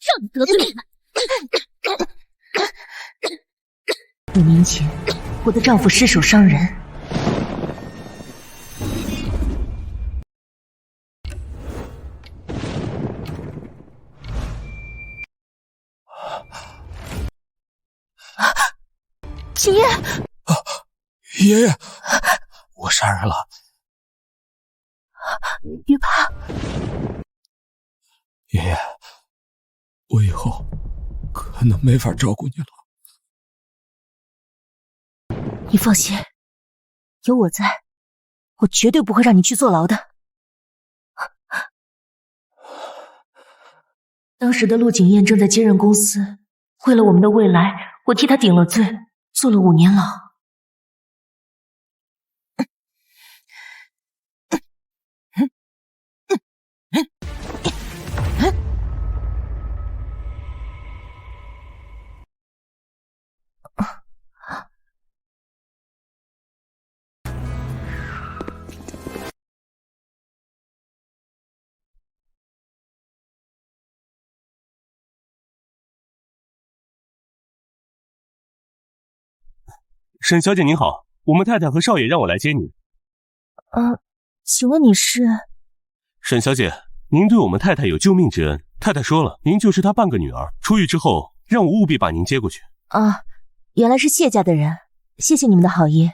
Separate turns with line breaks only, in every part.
让你得罪你们。
5年前，我的丈夫失手伤人。景烨，
爷爷，我杀人了。
别怕，
爷爷，我以后可能没法照顾你了。
你放心，有我在，我绝对不会让你去坐牢的。当时的陆景燕正在接任公司，为了我们的未来，我替她顶了罪，坐了5年牢。
沈小姐您好，我们太太和少爷让我来接您。
请问你是？
沈小姐，您对我们太太有救命之恩，太太说了，您就是她半个女儿，出狱之后让我务必把您接过去。
原来是谢家的人，谢谢你们的好意。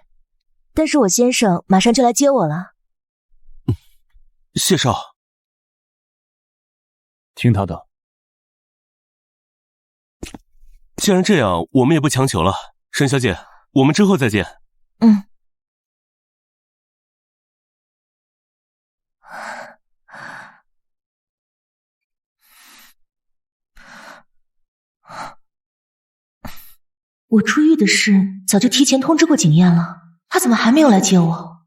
但是我先生马上就来接我了。
谢少，
听他的。
既然这样，我们也不强求了。沈小姐，我们之后再见。
我出狱的事早就提前通知过景燕了，她怎么还没有来接我？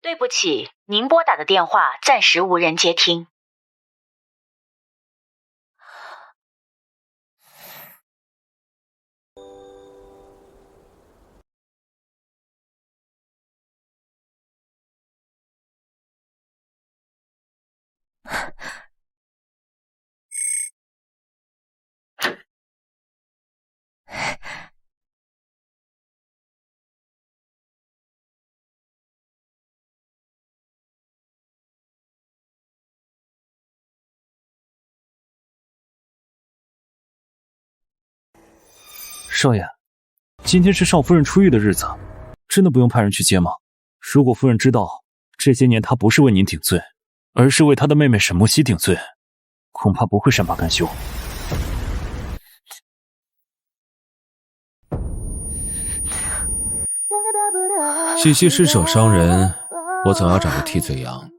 对不起，您拨打的电话暂时无人接听。
少爷，今天是少夫人出狱的日子，真的不用派人去接吗？如果夫人知道这些年她不是为您顶罪，而是为她的妹妹沈木熙顶罪，恐怕不会善罢甘休。
西西失手伤人，我总要找个替罪羊。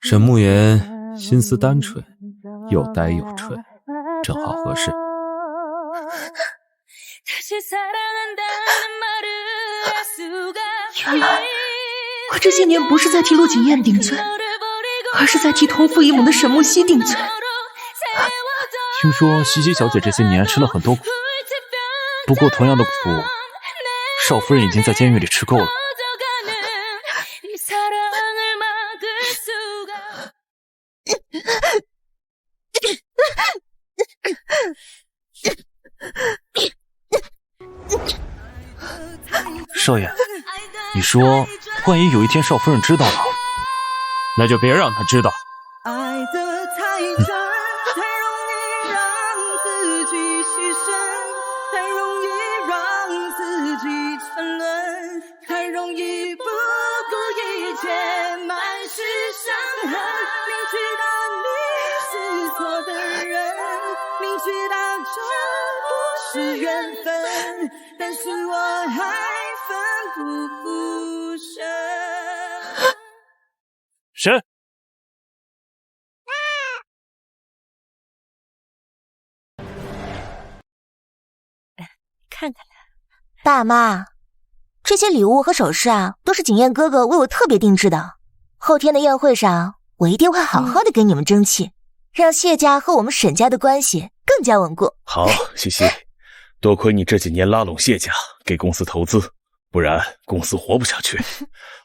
沈慕言心思单纯，又呆又蠢，正好合适。
原来我这些年不是在替陆景燕顶罪，而是在替同父异母的沈木熙顶罪。
听说西西小姐这些年吃了很多苦，不过同样的苦，少夫人已经在监狱里吃够了。少爷，你说万一有一天少夫人知道了，那就别让她知道。
爱的太真，太容易让自己牺牲，太容易让自己沉沦，太容易不顾一切，满是伤痕。明知道你是错的人，明知道这不是缘分，但是我还奋不顾身。
谁？
看看来，
爸妈，这些礼物和首饰啊，都是景燕哥哥为我特别定制的。后天的宴会上，我一定会好好的给你们争气，让谢家和我们沈家的关系更加稳固。
好，西西，多亏你这几年拉拢谢家，给公司投资，不然公司活不下去。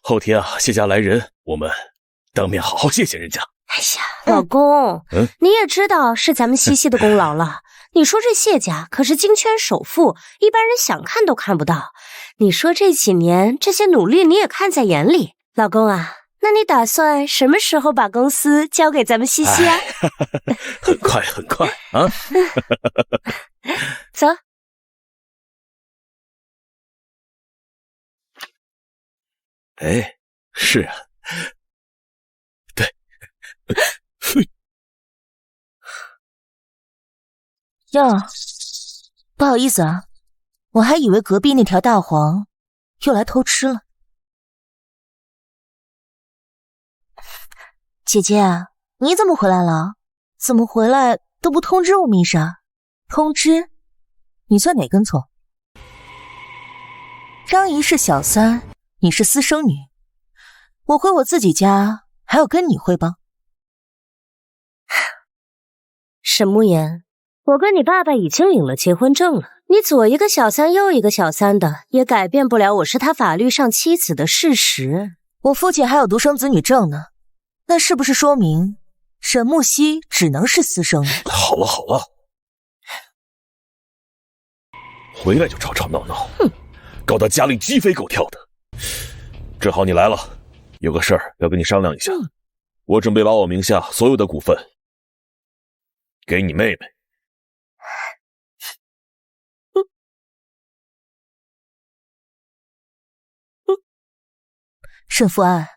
后天啊，谢家来人，我们当面好好谢谢人家。
哎呀，老公，你也知道是咱们西西的功劳了。你说这谢家可是京圈首富，一般人想看都看不到。你说这几年这些努力你也看在眼里，老公啊，那你打算什么时候把公司交给咱们西西啊？
很快很快啊！
走。
哎，是啊，对。
哟，不好意思啊，我还以为隔壁那条大黄又来偷吃了。姐姐啊，你怎么回来了？怎么回来都不通知我们一声？通知？你算哪根葱？张姨是小三，你是私生女，我回我自己家还要跟你汇报？
沈慕言，我跟你爸爸已经领了结婚证了，你左一个小三右一个小三的，也改变不了我是他法律上妻子的事实。
我父亲还有独生子女证呢，那是不是说明沈木熙只能是私生女？
好了好了，回来就吵吵闹闹，搞得家里鸡飞狗跳的。正好你来了，有个事儿要跟你商量一下。我准备把我名下所有的股份给你妹妹。
沈福安，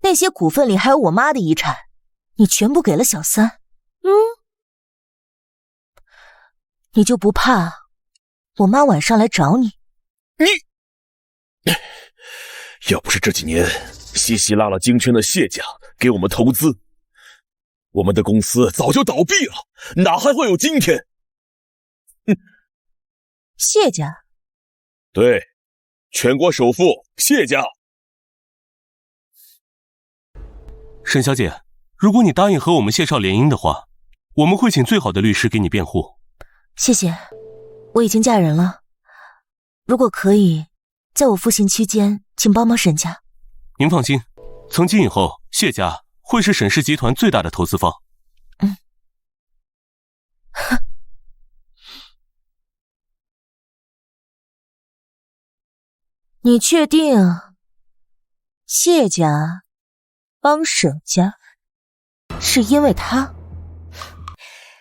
那些股份里还有我妈的遗产，你全部给了小三。你就不怕我妈晚上来找你？
要不是这几年西西拉了京圈的谢家给我们投资，我们的公司早就倒闭了，哪还会有今天？
谢家？
对，全国首富谢家。
沈小姐，如果你答应和我们谢少联姻的话，我们会请最好的律师给你辩护。
谢谢，我已经嫁人了，如果可以，在我服刑期间，请帮帮沈家。
您放心，从今以后，谢家会是沈氏集团最大的投资方。
你确定谢家帮沈家是因为他？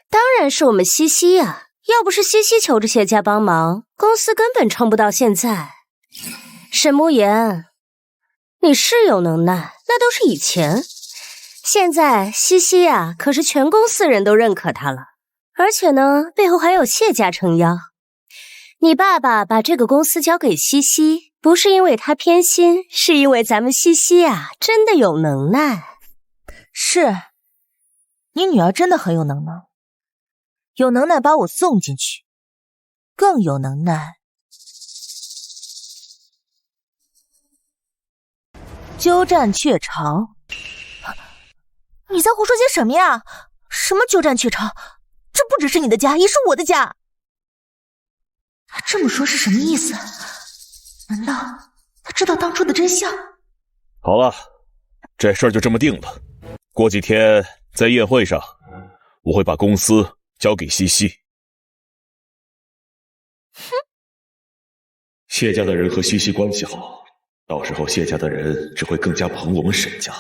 当然是我们西西啊，要不是西西求着谢家帮忙，公司根本撑不到现在。沈慕言，你是有能耐，那都是以前。现在西西啊，可是全公司人都认可他了，而且呢，背后还有谢家撑腰。你爸爸把这个公司交给西西，不是因为他偏心，是因为咱们西西啊，真的有能耐。
是，你女儿真的很有能耐，有能耐把我送进去，更有能耐鸠占鹊巢。你在胡说些什么呀？什么鸠占鹊巢？这不只是你的家，也是我的家。他这么说是什么意思？难道他知道当初的真相？
好了，这事儿就这么定了。过几天在宴会上，我会把公司交给西西。谢家的人和西西关系好，到时候谢家的人只会更加捧我们沈家，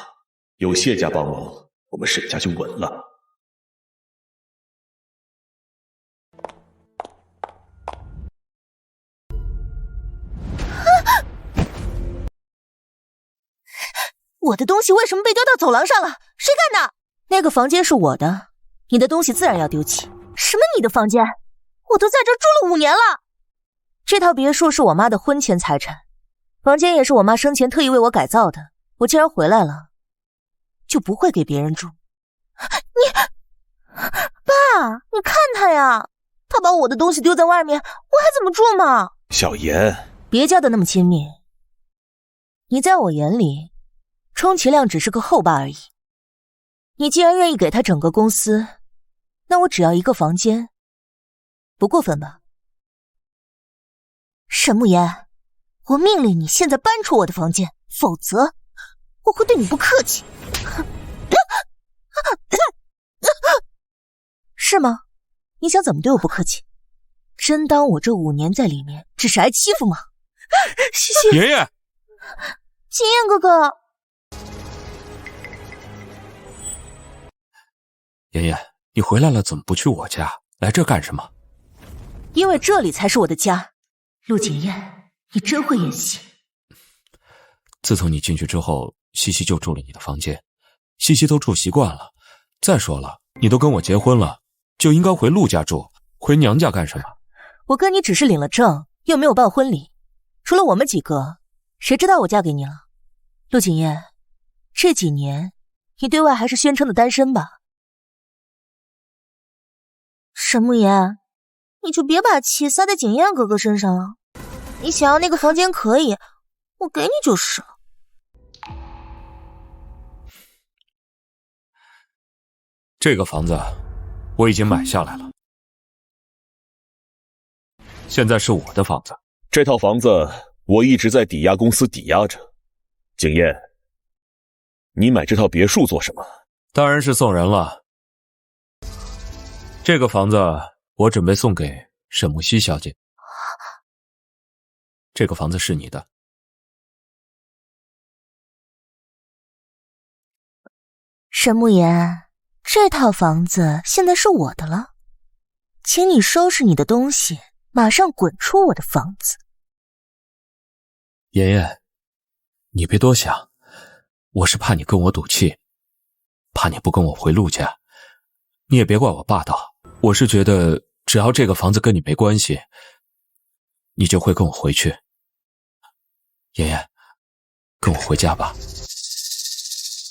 有谢家帮忙，我们沈家就稳了。
我的东西为什么被丢到走廊上了？谁干的？那个房间是我的，你的东西自然要丢弃。什么你的房间？我都在这住了5年了。这套别墅是我妈的婚前财产，房间也是我妈生前特意为我改造的。我既然回来了，就不会给别人住。爸，你看他呀，他把我的东西丢在外面，我还怎么住嘛？
小妍，
别叫得那么亲密。你在我眼里，充其量只是个后爸而已。你既然愿意给他整个公司，那我只要一个房间，不过分吧？沈慕言，我命令你现在搬出我的房间，否则我会对你不客气。是吗？你想怎么对我不客气？真当我这5年在里面只是挨欺负吗？谢谢
爷爷，
景砚哥哥。
爷爷，你回来了怎么不去我家？来这干什么？
因为这里才是我的家。陆景砚，你真会演戏。
自从你进去之后，西西就住了你的房间，西西都住习惯了。再说了，你都跟我结婚了，就应该回陆家住，回娘家干什么？
我跟你只是领了证，又没有办婚礼，除了我们几个，谁知道我嫁给你了？陆景砚，这几年你对外还是宣称的单身吧？沈慕言，你就别把气撒在景砚哥哥身上了。你想要那个房间可以，我给你就是了。
这个房子我已经买下来了，现在是我的房子。
这套房子我一直在抵押公司抵押着。景砚，你买这套别墅做什么？
当然是送人了。这个房子我准备送给沈木熙小姐。这个房子是你的。
沈慕言，这套房子现在是我的了，请你收拾你的东西，马上滚出我的房子。
妍妍，你别多想，我是怕你跟我赌气，怕你不跟我回陆家。你也别怪我霸道，我是觉得只要这个房子跟你没关系，你就会跟我回去。妍妍，跟我回家吧。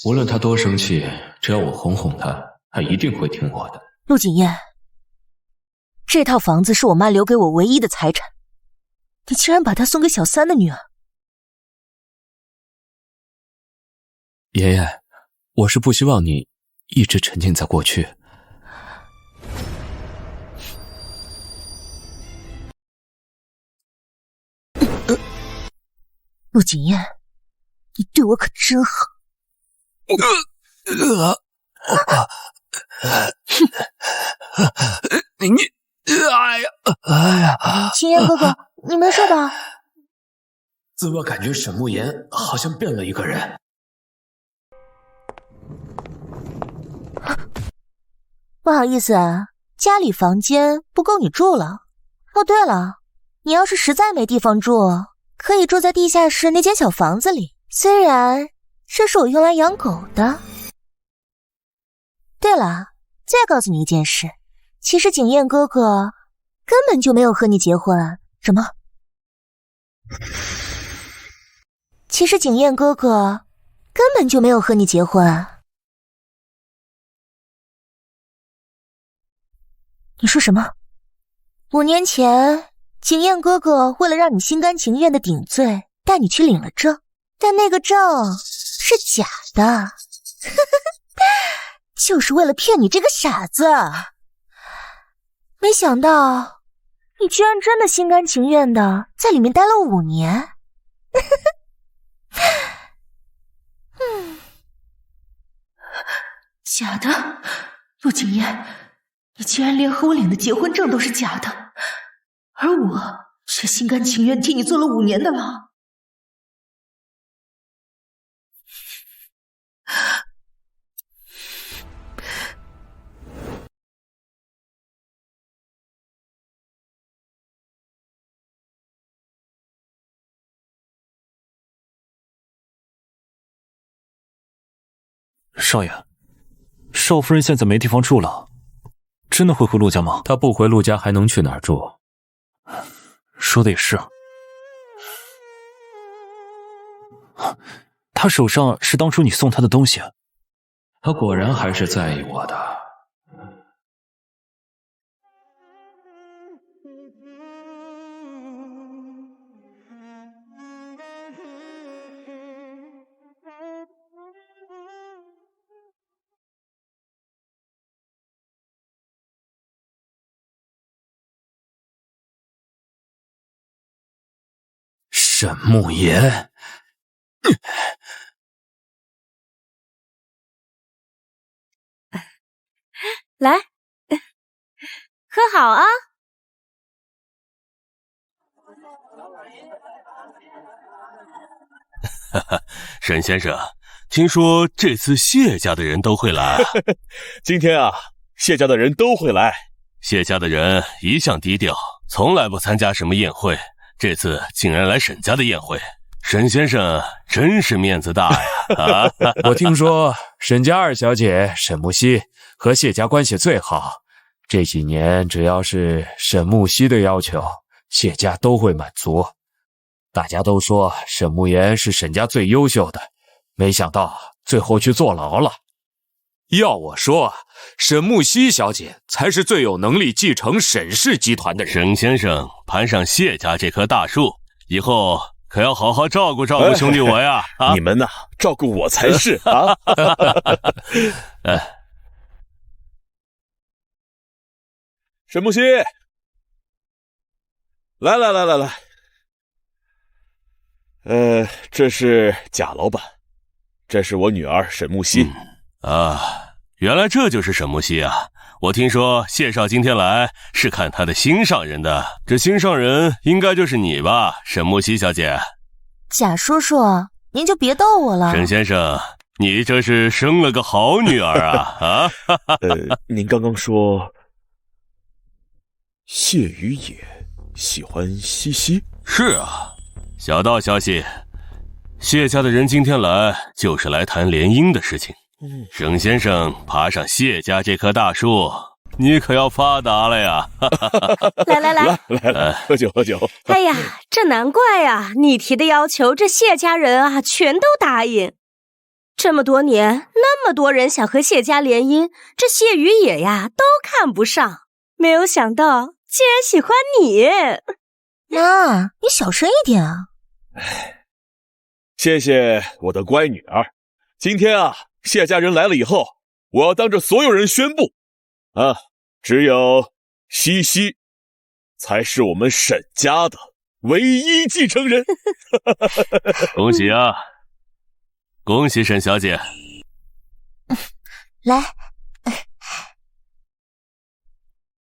无论他多生气，只要我哄哄他，他一定会听我的。
陆景砚，这套房子是我妈留给我唯一的财产，你竟然把它送给小三的女儿。
妍妍，我是不希望你一直沉浸在过去。
陆景砚，你对我可真好。景砚哥哥，你没事吧？
怎么感觉沈慕言好像变了一个人？
不好意思啊，家里房间不够你住了。哦，对了，你要是实在没地方住，可以住在地下室那间小房子里，虽然这是我用来养狗的。对了，再告诉你一件事，其实景砚哥哥根本就没有和你结婚。什么？其实景砚哥哥根本就没有和你结婚。你说什么？5年前，景砚哥哥为了让你心甘情愿的顶罪，带你去领了证，但那个证是假的，就是为了骗你这个傻子。没想到，你居然真的心甘情愿的在里面待了5年。假的，陆景砚，你竟然连和我领的结婚证都是假的，而我却心甘情愿替你坐了5年的牢。
少爷，少夫人现在没地方住了，真的会回陆家吗？
她不回陆家还能去哪儿住？
说的也是。她手上是当初你送她的东西。
她果然还是在意我的。沈慕言，
来，喝好啊！
哈哈，沈先生，听说这次谢家的人都会来。
今天啊，谢家的人都会来。
谢家的人一向低调，从来不参加什么宴会，这次竟然来沈家的宴会。沈先生真是面子大呀！
我听说沈家二小姐沈木熙和谢家关系最好，这几年只要是沈木熙的要求，谢家都会满足。大家都说沈慕言是沈家最优秀的，没想到最后去坐牢了。要我说，沈木熙小姐才是最有能力继承沈氏集团的人。
沈先生攀上谢家这棵大树，以后可要好好照顾照顾兄弟我呀！
你们呐，照顾我才是啊！沈木熙，来，这是贾老板，这是我女儿沈木熙。
原来这就是沈木熙啊！我听说谢少今天来是看他的心上人的，这心上人应该就是你吧，沈木熙小姐。
贾叔叔，您就别逗我了。
沈先生，你这是生了个好女儿啊！
您刚刚说谢于野喜欢西西？
是啊，小道消息，谢家的人今天来就是来谈联姻的事情。沈先生爬上谢家这棵大树，你可要发达了呀！
来，
喝酒。
哎呀，这难怪呀！你提的要求，这谢家人啊全都答应。这么多年，那么多人想和谢家联姻，这谢于野呀都看不上，没有想到竟然喜欢你。
妈，你小声一点啊！
谢谢我的乖女儿。今天啊，谢家人来了以后，我要当着所有人宣布，只有西西才是我们沈家的唯一继承人。
恭喜啊！恭喜沈小姐。
来，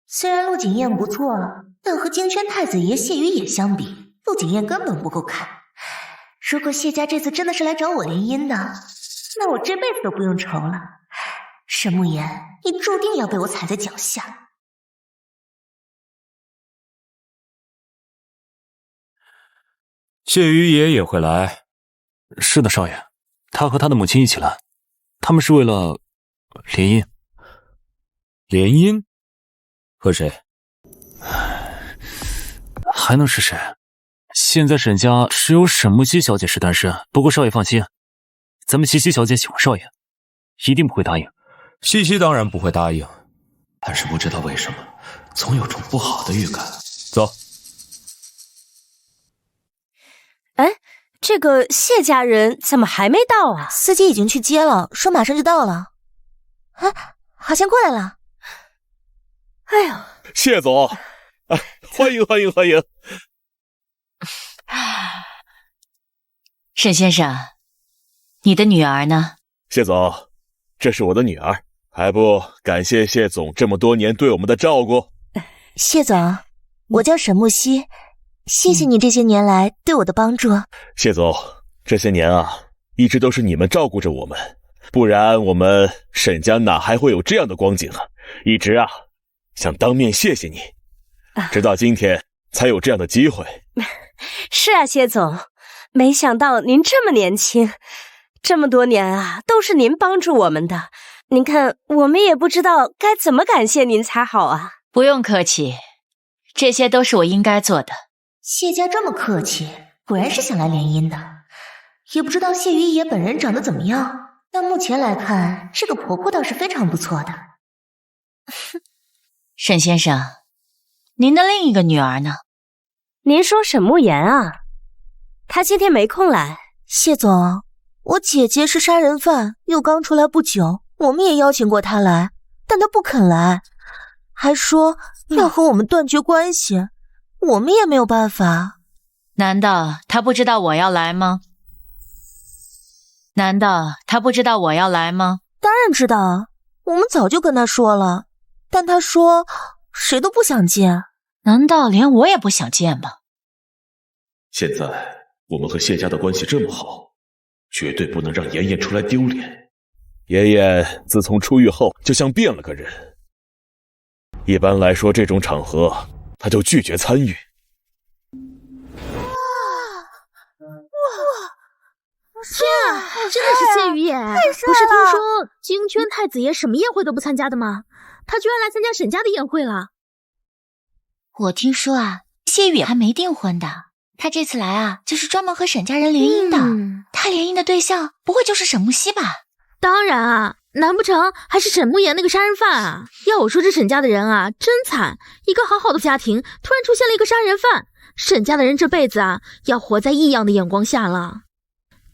虽然陆景燕不错，但和京圈太子爷谢于野相比，陆景燕根本不够看。如果谢家这次真的是来找我联姻的，那我这辈子都不用愁了。沈慕言，你注定要被我踩在脚下。
谢于野也会来。
是的，少爷，他和他的母亲一起来，他们是为了联姻。
联姻？和谁？
还能是谁？现在沈家只有沈木熙小姐是单身，不过少爷放心，咱们西西小姐喜欢少爷，一定不会答应。
西西当然不会答应，但是不知道为什么，总有种不好的预感。走。
哎，这个谢家人怎么还没到啊？
司机已经去接了，说马上就到了。好像过来了。
哎呦，
谢总，欢迎。
沈先生，你的女儿呢？
谢总，这是我的女儿，还不感谢谢总这么多年对我们的照顾。
谢总，我叫沈木熙，谢谢你这些年来对我的帮助。
谢总，这些年啊，一直都是你们照顾着我们，不然我们沈家哪还会有这样的光景啊？一直啊想当面谢谢你，直到今天才有这样的机会。
是啊，谢总，没想到您这么年轻，这么多年啊都是您帮助我们的，您看我们也不知道该怎么感谢您才好啊。
不用客气，这些都是我应该做的。
谢家这么客气，果然是想来联姻的。也不知道谢于野本人长得怎么样，但目前来看，这个婆婆倒是非常不错的。
沈先生，您的另一个女儿呢？
您说沈慕言啊？她今天没空来。
谢总，我姐姐是杀人犯，又刚出来不久，我们也邀请过她来，但她不肯来，还说要和我们断绝关系，我们也没有办法。
难道他不知道我要来吗？难道他不知道我要来吗？
当然知道，我们早就跟他说了，但他说谁都不想见。
难道连我也不想见吗？
现在我们和谢家的关系这么好，绝对不能让妍妍出来丢脸。妍妍自从出狱后就像变了个人，一般来说这种场合她就拒绝参与。
天啊，真的是谢雨野！不是听说京圈太子爷什么宴会都不参加的吗？他居然来参加沈家的宴会了。
我听说啊，谢雨野还没订婚的，他这次来啊，就是专门和沈家人联姻的。他联姻的对象不会就是沈木熙吧？
当然啊，难不成还是沈慕言那个杀人犯啊？要我说，这沈家的人啊，真惨！一个好好的家庭，突然出现了一个杀人犯，沈家的人这辈子啊，要活在异样的眼光下了。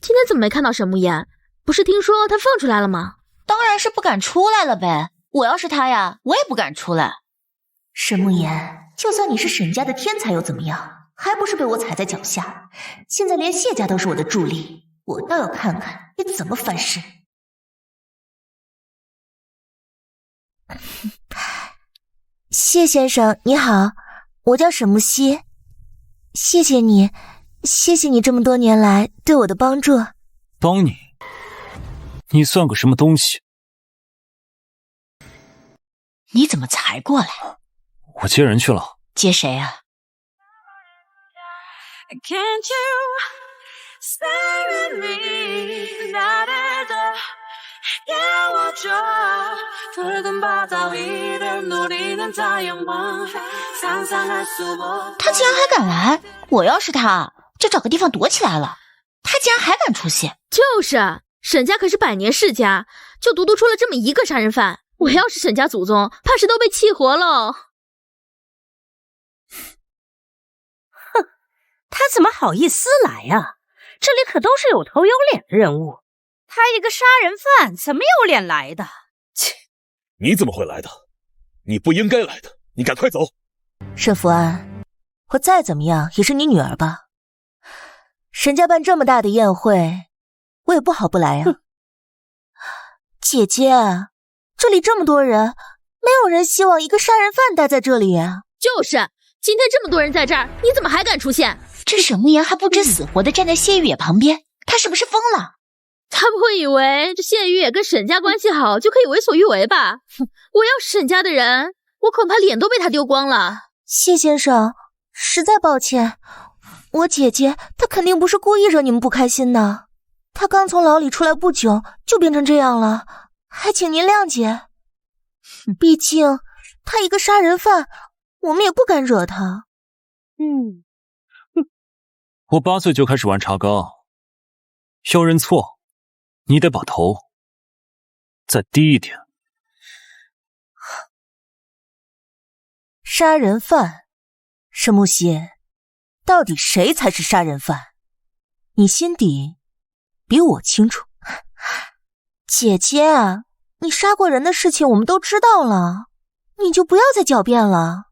今天怎么没看到沈慕言？不是听说他放出来了吗？
当然是不敢出来了呗。我要是他呀，我也不敢出来。沈慕言，就算你是沈家的天才又怎么样？还不是被我踩在脚下？现在连谢家都是我的助力，我倒要看看你怎么翻身。谢先生你好，我叫沈木熙，谢谢你这么多年来对我的帮助。
帮你？你算个什么东西？
你怎么才过来？
我接人去了。
接谁啊
？Can't you stay with me？ 나를 더 깨워줘 붉은 바다 위를 누리는太阳光상상할 수 없。
他竟然还敢来！我要是他，就找个地方躲起来了。他竟然还敢出现！
就是沈家可是百年世家，就独独出了这么一个杀人犯。我要是沈家祖宗，怕是都被气活了。
哼，他怎么好意思来啊？这里可都是有头有脸的人物，他一个杀人犯怎么有脸来的？切！
你怎么会来的？你不应该来的，你赶快走！
沈福安，我再怎么样也是你女儿吧？沈家办这么大的宴会，我也不好不来呀。姐姐，这里这么多人，没有人希望一个杀人犯待在这里啊。
就是今天这么多人在这儿，你怎么还敢出现？
这沈慕言还不知死活的站在谢玉野旁边，他是不是疯了？
他不会以为这谢玉野跟沈家关系好就可以为所欲为吧？我要是沈家的人，我恐怕脸都被他丢光了。
谢先生，实在抱歉，我姐姐她肯定不是故意惹你们不开心的，她刚从牢里出来不久就变成这样了，还请您谅解。毕竟她一个杀人犯，我们也不敢惹她。
我8岁就开始玩茶缸，要认错，你得把头再低一点。
杀人犯，沈木熙，到底谁才是杀人犯？你心底比我清楚。姐姐，你杀过人的事情我们都知道了，你就不要再狡辩了。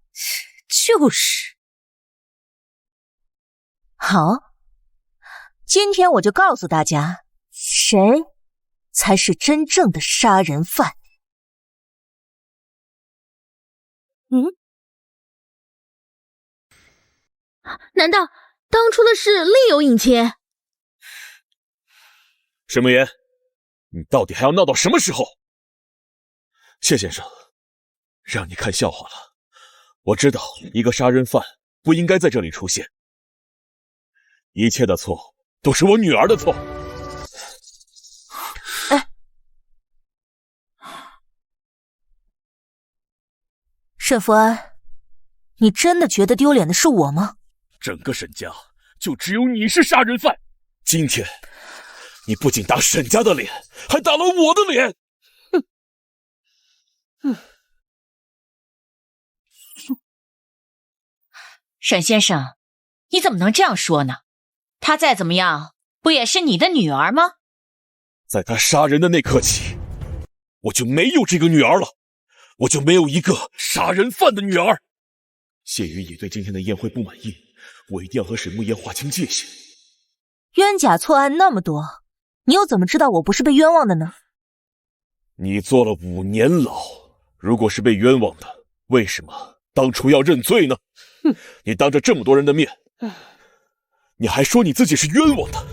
就是。
好，今天我就告诉大家，谁才是真正的杀人犯。
难道当初的事另有隐情？
沈慕言，你到底还要闹到什么时候？谢先生，让你看笑话了。我知道一个杀人犯不应该在这里出现，一切的错都是我女儿的错。
沈福安，你真的觉得丢脸的是我吗？
整个沈家就只有你是杀人犯，今天你不仅打沈家的脸，还打了我的脸。
沈先生，你怎么能这样说呢？她再怎么样，不也是你的女儿吗？
在他杀人的那刻起，我就没有这个女儿了，我就没有一个杀人犯的女儿。谢雨也对今天的宴会不满意，我一定要和沈沐言划清界限。
冤假错案那么多，你又怎么知道我不是被冤枉的呢？
你坐了5年牢，如果是被冤枉的，为什么当初要认罪呢？你当着这么多人的面，你还说你自己是冤枉的，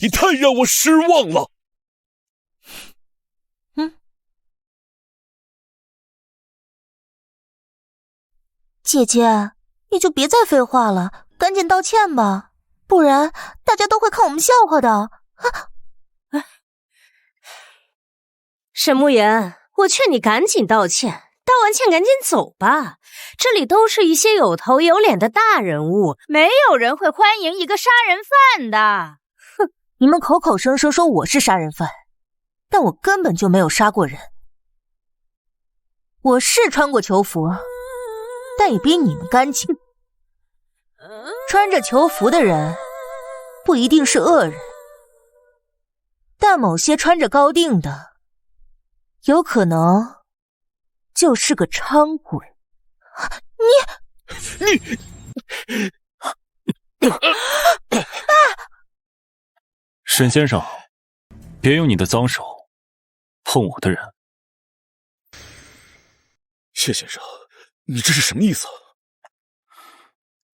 你太让我失望了。
姐姐，你就别再废话了，赶紧道歉吧，不然大家都会看我们笑话的。
沈沐言，我劝你赶紧道歉，道完歉赶紧走吧。这里都是一些有头有脸的大人物，没有人会欢迎一个杀人犯的。
哼，你们口口声声说我是杀人犯，但我根本就没有杀过人。我是穿过囚服，但也比你们干净。穿着囚服的人不一定是恶人，但某些穿着高定的有可能就是个伥鬼。
沈先生，别用你的脏手碰我的人。
谢先生，你这是什么意思？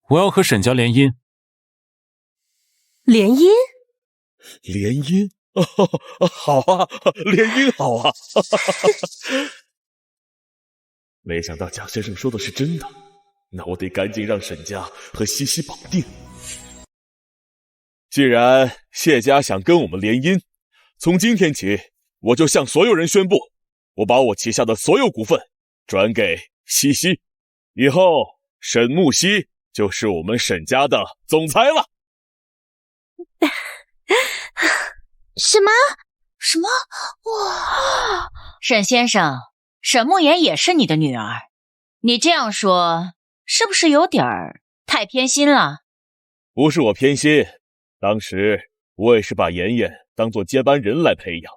我要和沈家联姻。
联姻？
联姻？好啊，联姻好啊！没想到蒋先生说的是真的，那我得赶紧让沈家和西西绑定。既然谢家想跟我们联姻，从今天起，我就向所有人宣布，我把我旗下的所有股份转给西西，以后沈沐曦就是我们沈家的总裁了。
什么？
哇！沈先生，沈沐言也是你的女儿，你这样说是不是有点太偏心了？
不是我偏心，当时我也是把妍妍当作接班人来培养，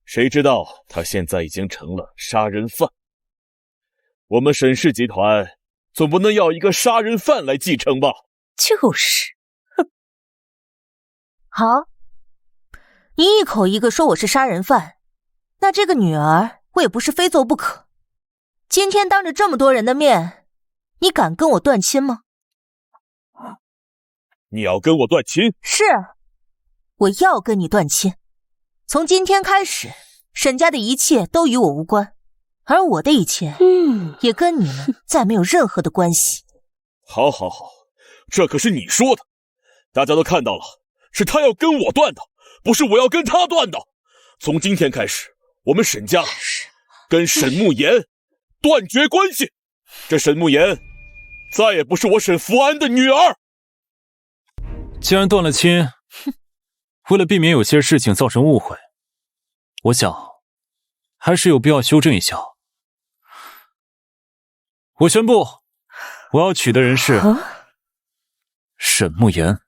谁知道她现在已经成了杀人犯。我们沈氏集团总不能要一个杀人犯来继承吧？
就是，哼。
好，你一口一个说我是杀人犯，那这个女儿我也不是非做不可。今天当着这么多人的面，你敢跟我断亲吗？
你要跟我断亲？
是，我要跟你断亲。从今天开始，沈家的一切都与我无关，而我的一切，也跟你们再没有任何的关系。
好，这可是你说的，大家都看到了，是他要跟我断的，不是我要跟他断的。从今天开始，我们沈家跟沈沐言断绝关系，这沈沐言再也不是我沈福安的女儿。
既然断了亲，为了避免有些事情造成误会，我想还是有必要修正一下。我宣布，我要娶的人是沈沐言。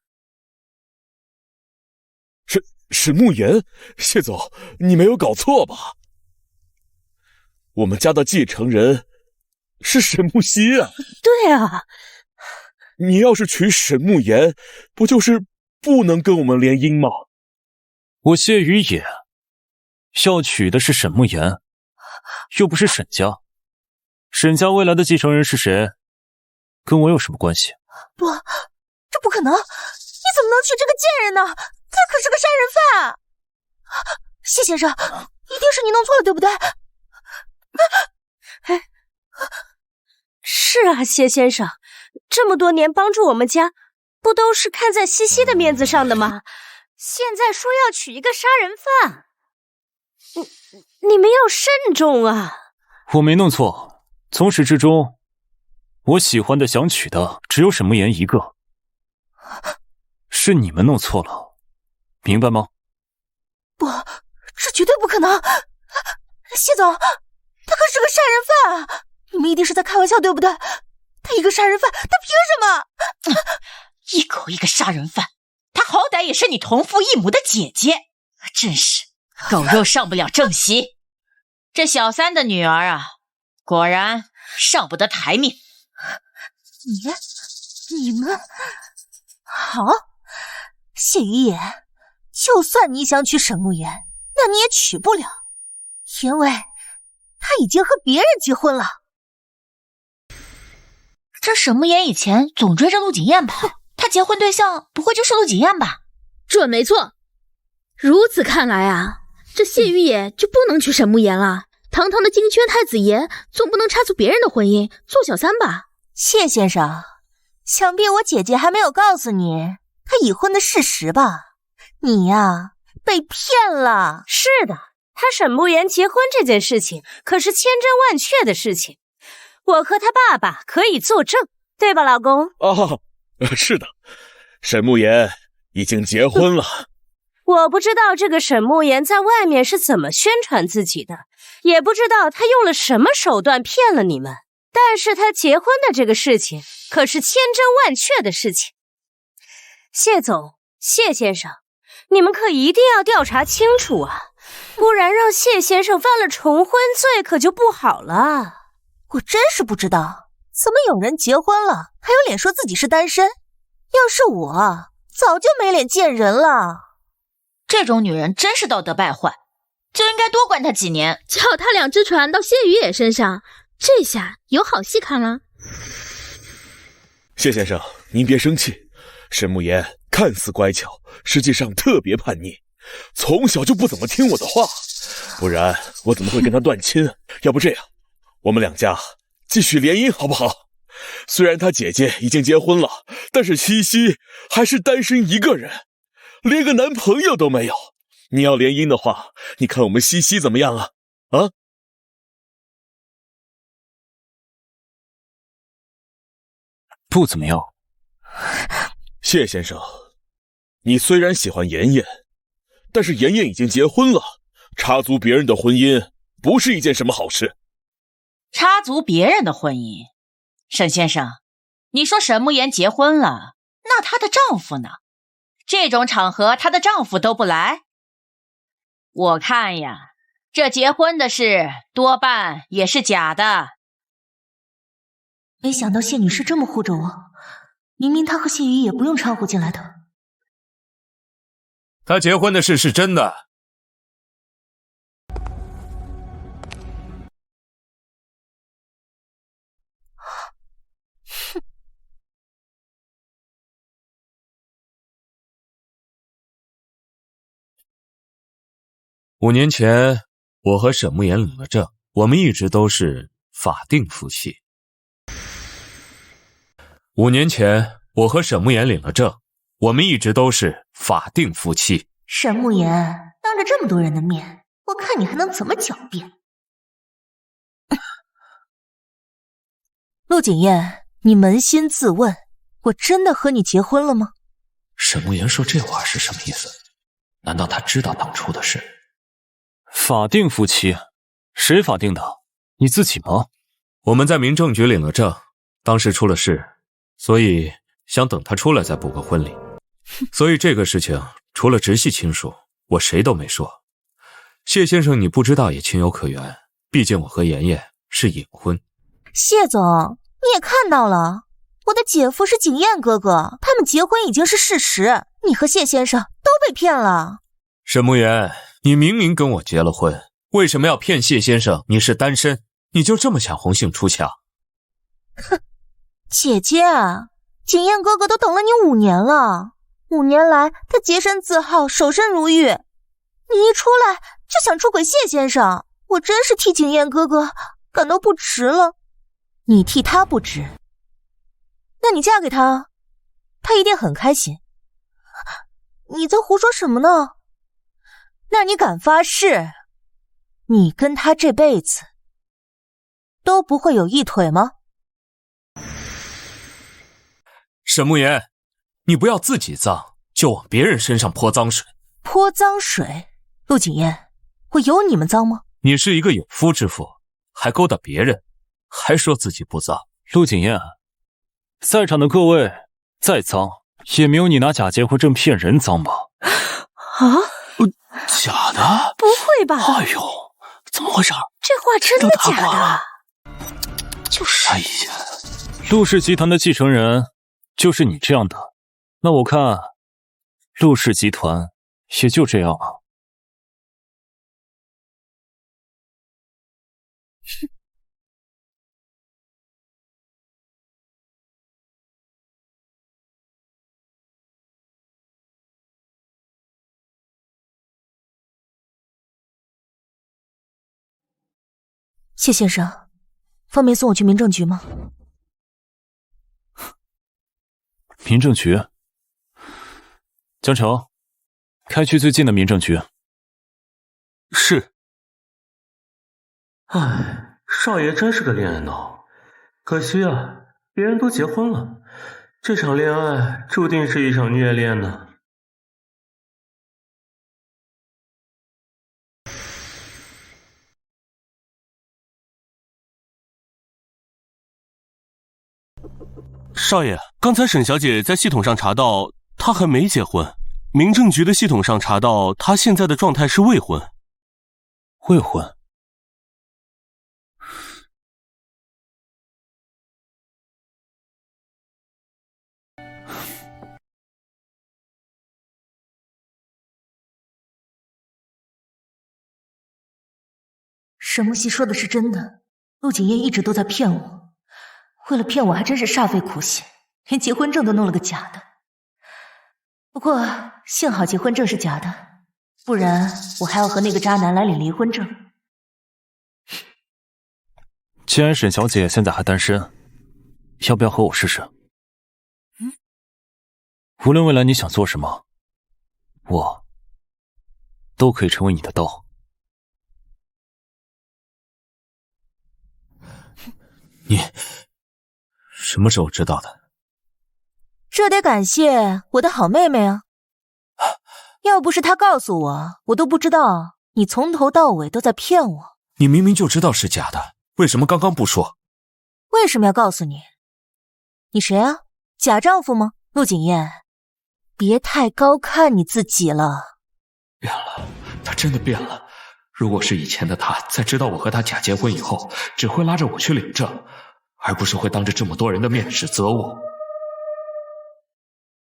沈沐言，谢总，你没有搞错吧？我们家的继承人是沈沐曦啊。
对啊，
你要是娶沈沐言，不就是不能跟我们联姻吗？
我谢雨野要娶的是沈沐言，又不是沈家。沈家未来的继承人是谁，跟我有什么关系？
不，这不可能！你怎么能娶这个贱人呢？他可是个杀人犯！谢先生，一定是你弄错了，对不对？
是啊，谢先生，这么多年帮助我们家，不都是看在西西的面子上的吗？现在说要娶一个杀人犯，你们要慎重啊！
我没弄错，从始至终，我喜欢的、想娶的只有沈沐言一个，是你们弄错了，明白吗？
不，这绝对不可能！谢总，他可是个杀人犯啊！你们一定是在开玩笑，对不对？他一个杀人犯，他凭什么？
一口一个杀人犯，他好歹也是你同父异母的姐姐，真是狗肉上不了正席。这小三的女儿啊，果然上不得台面。
你们好，谢于野，就算你想娶沈慕言，那你也娶不了，因为他已经和别人结婚了。
这沈慕言以前总追着陆景燕跑，他结婚对象不会就是陆景燕吧？
准没错。如此看来啊，这谢于野就不能娶沈慕言了。堂堂的金圈太子爷，总不能插足别人的婚姻做小三吧？
谢先生，想必我姐姐还没有告诉你她已婚的事实吧？你呀，被骗了。
是的，他沈慕言结婚这件事情可是千真万确的事情，我和他爸爸可以作证，对吧，老公？
哦，是的，沈慕言已经结婚了。
我不知道这个沈慕言在外面是怎么宣传自己的，也不知道他用了什么手段骗了你们，但是他结婚的这个事情可是千真万确的事情。谢总，谢先生，你们可一定要调查清楚啊，不然让谢先生犯了重婚罪可就不好了。
我真是不知道，怎么有人结婚了还有脸说自己是单身？要是我，早就没脸见人了。
这种女人真是道德败坏，就应该多关她几年。
脚踏两只船到谢于野身上，这下有好戏看了。
谢先生，您别生气，沈慕言看似乖巧，实际上特别叛逆，从小就不怎么听我的话，不然我怎么会跟他断亲？要不这样，我们两家继续联姻好不好？虽然他姐姐已经结婚了，但是西西还是单身一个人，连个男朋友都没有。你要联姻的话，你看我们西西怎么样啊？啊？
不怎么样。
谢先生，你虽然喜欢妍妍，但是妍妍已经结婚了，插足别人的婚姻不是一件什么好事。
插足别人的婚姻？沈先生，你说沈慕言结婚了，那她的丈夫呢？这种场合她的丈夫都不来？我看呀，这结婚的事多半也是假的。
没想到谢女士这么护着我，明明她和谢于也不用掺和进来的。
他结婚的事是真的。5年前，我和沈慕言领了证，我们一直都是法定夫妻。5年前，我和沈慕言领了证，我们一直都是法定夫妻。
沈慕言，当着这么多人的面，我看你还能怎么狡辩？陆景燕，你扪心自问，我真的和你结婚了吗？
沈慕言说这话是什么意思？难道他知道当初的事？
法定夫妻？谁法定的？你自己吗？
我们在民政局领了证，当时出了事，所以想等他出来再补个婚礼。所以这个事情除了直系亲属，我谁都没说。谢先生，你不知道也情有可原，毕竟我和妍妍是隐婚。
谢总，你也看到了，我的姐夫是景燕哥哥，他们结婚已经是事实，你和谢先生都被骗了。
沈慕言，你明明跟我结了婚，为什么要骗谢先生你是单身？你就这么想红杏出墙？
哼，姐姐啊，景燕哥哥都等了你5年了，5年来他洁身自好，守身如玉，你一出来就想出轨谢先生，我真是替景燕哥哥感到不值了。你替他不值，那你嫁给他，他一定很开心。你在胡说什么呢？那你敢发誓，你跟他这辈子都不会有一腿吗？
沈慕言，你不要自己脏，就往别人身上泼脏水。
泼脏水？陆景燕，我有你们脏吗？
你是一个有夫之妇，还勾搭别人，还说自己不脏。
陆景燕，在场的各位再脏也没有你拿假结婚证骗人脏吧？
啊？
假的？
不会吧？
哎呦，怎么回事？
这话真的假的？
就是。
哎呀，陆氏集团的继承人就是你这样的，那我看陆氏集团也就这样了。
谢先生，方便送我去民政局吗？
民政局，江城，开去最近的民政局。
是。
唉，少爷真是个恋爱脑，可惜啊，别人都结婚了，这场恋爱注定是一场虐恋呢。
少爷，刚才沈小姐在系统上查到她还没结婚，民政局的系统上查到她现在的状态是未婚。
未婚？
沈木熙说的是真的，陆景烨一直都在骗我。为了骗我还真是煞费苦心，连结婚证都弄了个假的。不过幸好结婚证是假的，不然我还要和那个渣男来领离婚证。
既然沈小姐现在还单身，要不要和我试试？无论未来你想做什么，我都可以成为你的刀。
你什么时候知道的？
这得感谢我的好妹妹啊！要不是她告诉我，我都不知道你从头到尾都在骗我。
你明明就知道是假的，为什么刚刚不说？
为什么要告诉你？你谁啊？假丈夫吗？陆景烨，别太高看你自己了。
变了，他真的变了。如果是以前的他，在知道我和他假结婚以后，只会拉着我去领证，而不是会当着这么多人的面指责我。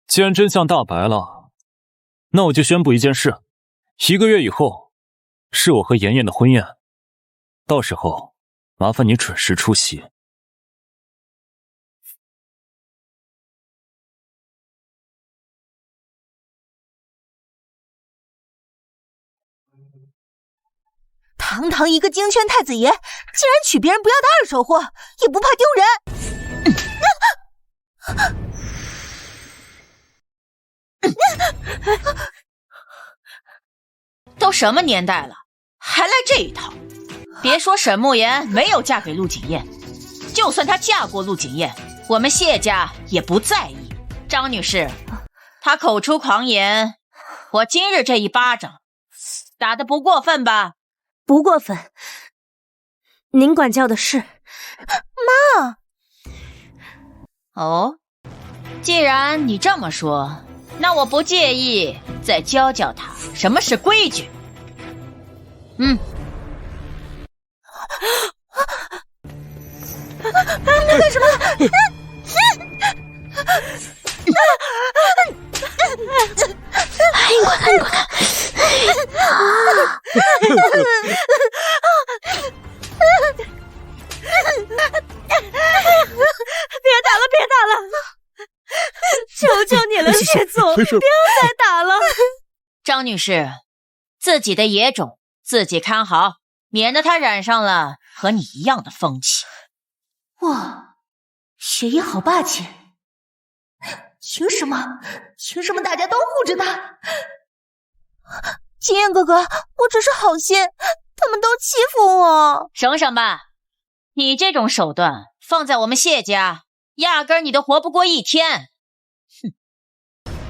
既然真相大白了，那我就宣布一件事：1个月以后，是我和妍妍的婚宴，到时候麻烦你准时出席。
堂堂一个京圈太子爷，竟然娶别人不要的二手货，也不怕丢人！
都什么年代了，还来这一套？别说沈慕言没有嫁给陆景烨，就算她嫁过陆景烨，我们谢家也不在意。张女士，她口出狂言，我今日这一巴掌打得不过分吧？
不过分，您管教的是。
妈。
哦，既然你这么说，那我不介意再教教他什么是规矩。
你干什么？
你快看，你快看！
别打了！求求你了，谢总，不要再打了！
张女士，自己的野种自己看好，免得他染上了和你一样的风气。
哇，雪姨好霸气！凭什么？凭什么大家都护着他？景烨哥哥，我只是好心，他们都欺负我。
省省吧，你这种手段放在我们谢家，压根儿你都活不过一天。哼！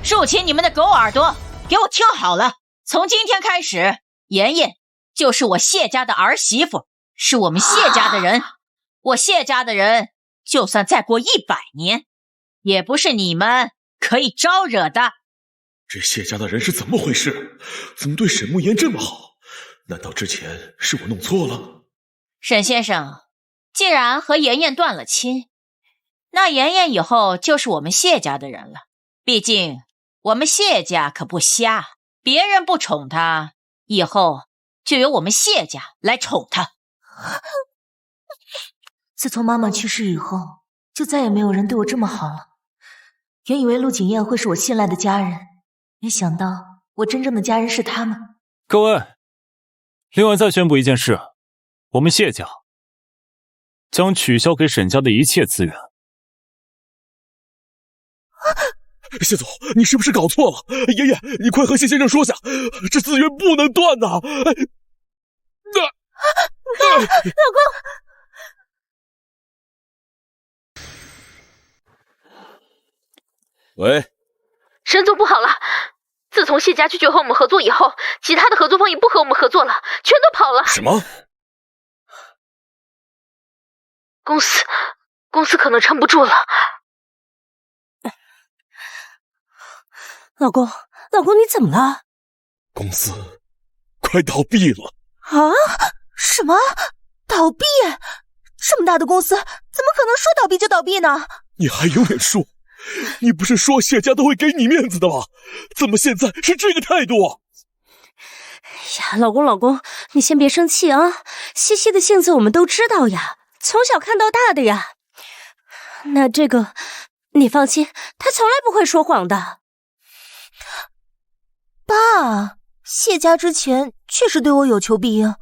竖起你们的狗耳朵，给我听好了，从今天开始，妍妍就是我谢家的儿媳妇，是我们谢家的人。我谢家的人，就算再过100年，也不是你们可以招惹的。
这谢家的人是怎么回事？怎么对沈慕言这么好？难道之前是我弄错了？
沈先生，既然和妍妍断了亲，那妍妍以后就是我们谢家的人了。毕竟我们谢家可不瞎，别人不宠她，以后就由我们谢家来宠她。
自从妈妈去世以后，就再也没有人对我这么好了。原以为陆景燕会是我信赖的家人，没想到我真正的家人是他们。
各位，另外再宣布一件事，我们谢家将取消给沈家的一切资源。
谢总，你是不是搞错了？爷爷，你快和谢先生说下，这资源不能断呐！老
公，
喂，
沈总不好了！自从谢家拒绝和我们合作以后，其他的合作方也不和我们合作了，全都跑了。
什么？
公司可能撑不住了。
老公，你怎么了？
公司快倒闭了。
啊？什么？倒闭？这么大的公司，怎么可能说倒闭就倒闭呢？
你还有脸说？你不是说谢家都会给你面子的吗？怎么现在是这个态度啊？
呀，老公，你先别生气啊。西西的性子我们都知道呀，从小看到大的呀。那这个，你放心，他从来不会说谎的。
爸，谢家之前确实对我有求必应，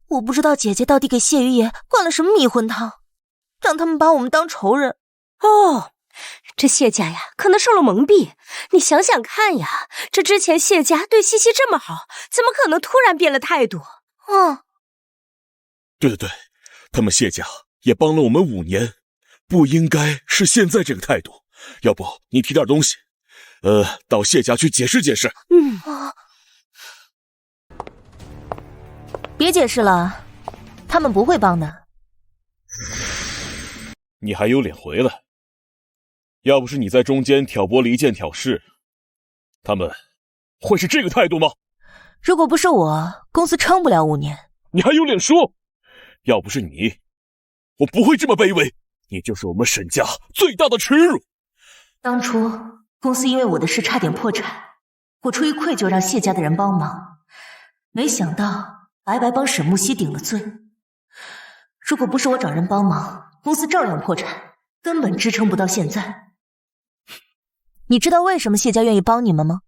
我不知道姐姐到底给谢于爷灌了什么迷魂汤，让他们把我们当仇人。
哦，这谢家呀，可能受了蒙蔽。你想想看呀，这之前谢家对西西这么好，怎么可能突然变了态度？
对，他们谢家也帮了我们5年，不应该是现在这个态度。要不你提点东西，到谢家去解释解释。
别解释了，他们不会帮的。
你还有脸回来？要不是你在中间挑拨离间挑事，他们会是这个态度吗？
如果不是我，公司撑不了5年。
你还有脸说？要不是你，我不会这么卑微。你就是我们沈家最大的耻辱。
当初公司因为我的事差点破产，我出于愧疚让谢家的人帮忙，没想到白白帮沈木熙顶了罪。如果不是我找人帮忙，公司照样破产，根本支撑不到现在。你知道为什么谢家愿意帮你们吗？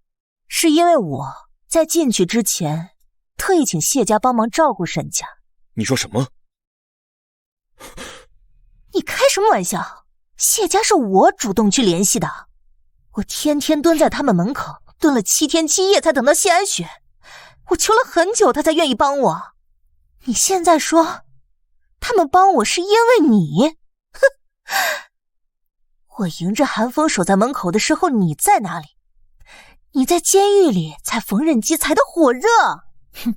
是因为我在进去之前特意请谢家帮忙照顾沈家。
你说什么？
你开什么玩笑？谢家是我主动去联系的，我天天蹲在他们门口，蹲了7天7夜才等到谢安雪，我求了很久他才愿意帮我。你现在说他们帮我是因为你？哼！我迎着寒风守在门口的时候你在哪里？你在监狱里踩缝纫机踩得火热。哼！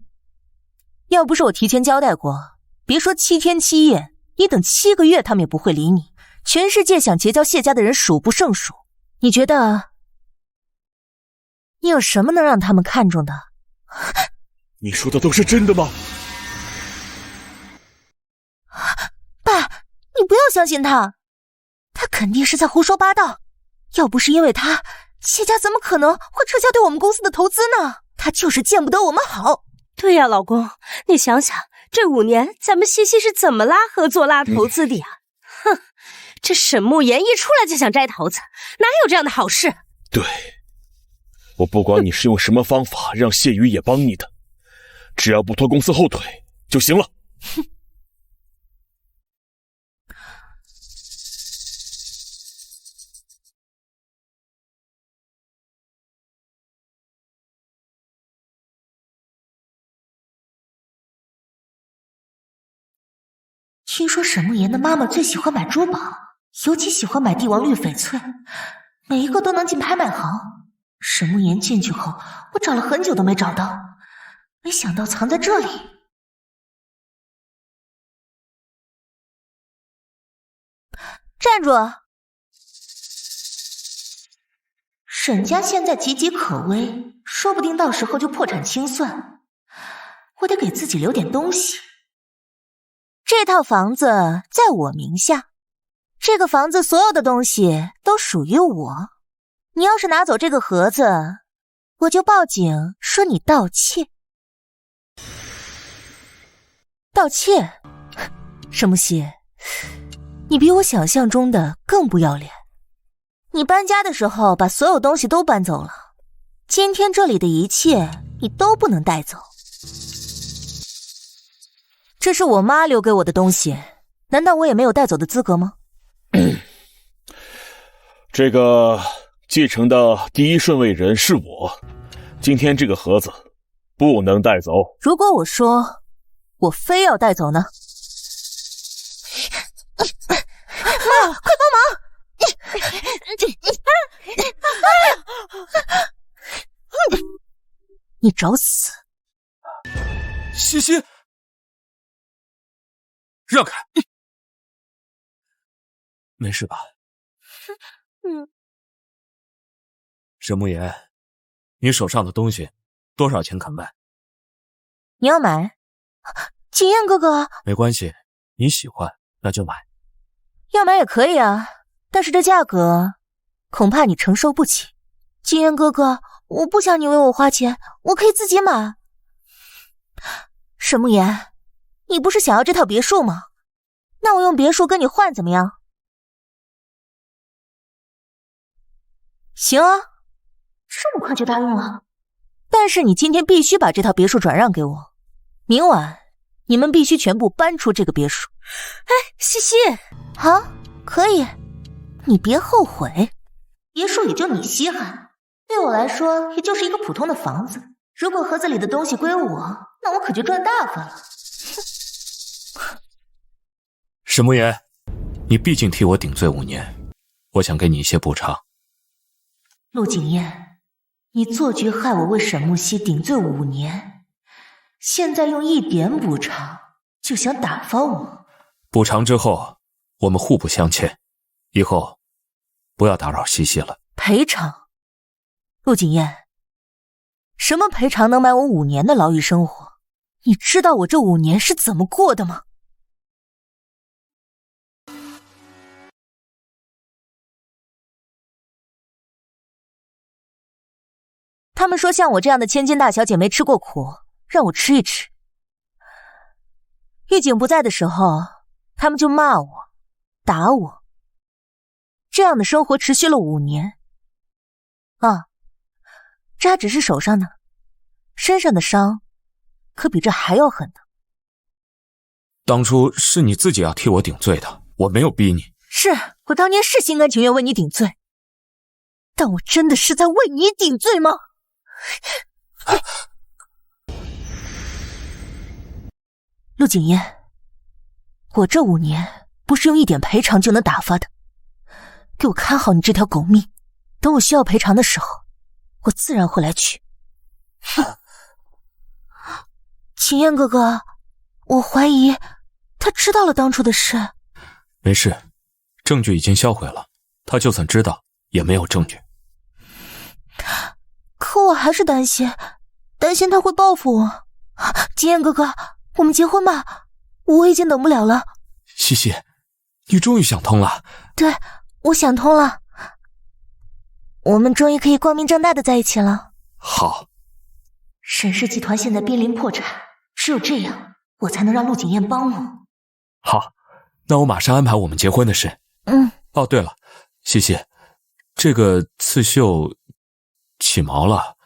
要不是我提前交代过，别说7天7夜，你等7个月他们也不会理你。全世界想结交谢家的人数不胜数，你觉得你有什么能让他们看中的？
你说的都是真的吗？
爸，你不要相信他，他肯定是在胡说八道。要不是因为他，谢家怎么可能会撤销对我们公司的投资呢？他就是见不得我们好。
对呀，老公，你想想，这5年咱们西西是怎么拉合作拉投资的呀？哼！这沈慕言一出来就想摘桃子，哪有这样的好事？
对，我不管你是用什么方法让谢宇也帮你的，只要不拖公司后腿就行了。
哼！听说沈慕言的妈妈最喜欢买珠宝，尤其喜欢买帝王绿翡翠，每一个都能进拍卖行。沈慕言进去后，我找了很久都没找到，没想到藏在这里。站住！沈家现在岌岌可危，说不定到时候就破产清算，我得给自己留点东西。这套房子在我名下，这个房子所有的东西都属于我。你要是拿走这个盒子，我就报警说你盗窃。盗窃？沈木熙，你比我想象中的更不要脸。你搬家的时候把所有东西都搬走了，今天这里的一切你都不能带走。这是我妈留给我的东西，难道我也没有带走的资格吗？
这个继承的第一顺位人是我，今天这个盒子不能带走。
如果我说我非要带走呢？妈，快帮忙！你找死！
西西，让开！没事吧？沈慕言，你手上的东西多少钱肯卖？
你要买？景燕哥哥，
没关系，你喜欢那就买。
要买也可以啊，但是这价格恐怕你承受不起。景燕哥哥，我不想你为我花钱，我可以自己买。沈慕言，你不是想要这套别墅吗？那我用别墅跟你换怎么样？行啊，这么快就答应了。但是你今天必须把这套别墅转让给我，明晚你们必须全部搬出这个别墅。哎，西西，好，可以，你别后悔。别墅也就你稀罕，对我来说也就是一个普通的房子。如果盒子里的东西归我，那我可就赚大发了。
沈慕言，你毕竟替我顶罪5年，我想给你一些补偿。
陆景燕，你做局害我为沈木熙顶罪5年，现在用一点补偿就想打发我？
补偿之后，我们互不相欠，以后不要打扰西西了。
赔偿？陆景燕，什么赔偿能买我5年的牢狱生活？你知道我这5年是怎么过的吗？他们说像我这样的千金大小姐没吃过苦，让我吃一吃。狱警不在的时候，他们就骂我，打我。这样的生活持续了5年。啊，这还只是手上呢，身上的伤可比这还要狠呢。
当初是你自己要替我顶罪的，我没有逼你。
是，我当年是心甘情愿为你顶罪，但我真的是在为你顶罪吗？陆景燕，我这5年不是用一点赔偿就能打发的，给我看好你这条狗命，等我需要赔偿的时候，我自然会来取。景燕哥哥，我怀疑他知道了当初的事。
没事，证据已经销毁了，他就算知道也没有证据。
可我还是担心他会报复我。景燕哥哥，我们结婚吧，我已经等不了了。
西西，你终于想通了。
对，我想通了，我们终于可以光明正大的在一起了。
好。
沈氏集团现在濒临破产，只有这样，我才能让陆景燕帮我。
好，那我马上安排我们结婚的事。哦，对了，西西，这个刺绣起毛了，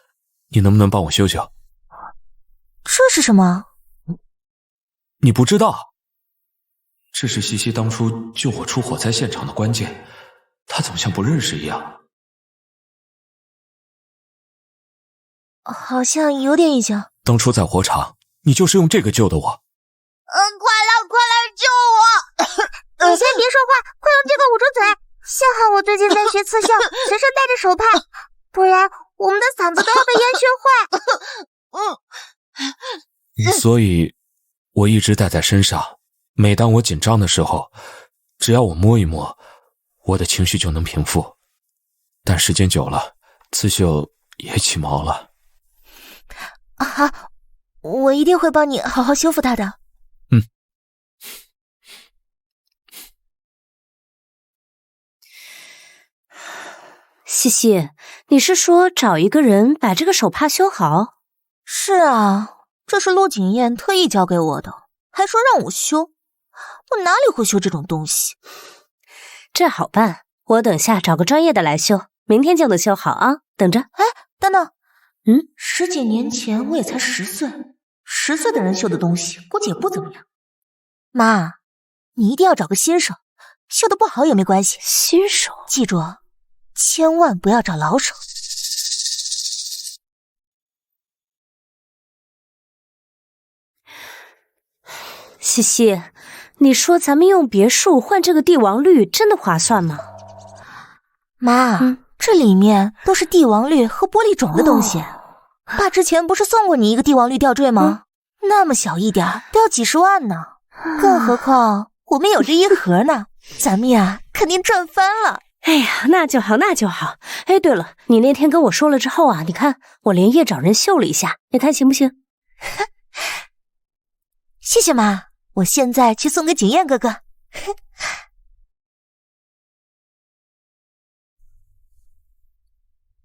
你能不能帮我修修？
这是什么？
你不知道？这是西西当初救我出火灾现场的关键，她怎么像不认识一样？
好像有点印象。
当初在火场，你就是用这个救的我。
快来救我！你先别说话，快用这个捂住嘴。幸好我最近在学刺绣，随身带着手帕，不然我们的嗓子都要被烟熏坏。
所以我一直带在身上，每当我紧张的时候，只要我摸一摸，我的情绪就能平复。但时间久了，刺绣也起毛了。
好，我一定会帮你好好修复它的。
西西，你是说找一个人把这个手帕修好？
是啊，这是陆景燕特意教给我的，还说让我修。我哪里会修这种东西？
这好办，我等下找个专业的来修，明天就能修好啊！等着。
哎，等等，10几年前我也才10岁，10岁的人修的东西估计也不怎么样。妈，你一定要找个新手，修的不好也没关系。
新手，
记住，千万不要找老手。
西西，你说咱们用别墅换这个帝王绿真的划算吗？
妈，这里面都是帝王绿和玻璃种的东西。爸之前不是送过你一个帝王绿吊坠吗？那么小一点都要几10万呢，更何况我们有这一盒呢，咱们呀肯定赚翻了。
哎呀，那就好，那就好。哎，对了，你那天跟我说了之后啊，你看我连夜找人绣了一下，你看行不行？
谢谢妈，我现在去送给景燕哥哥。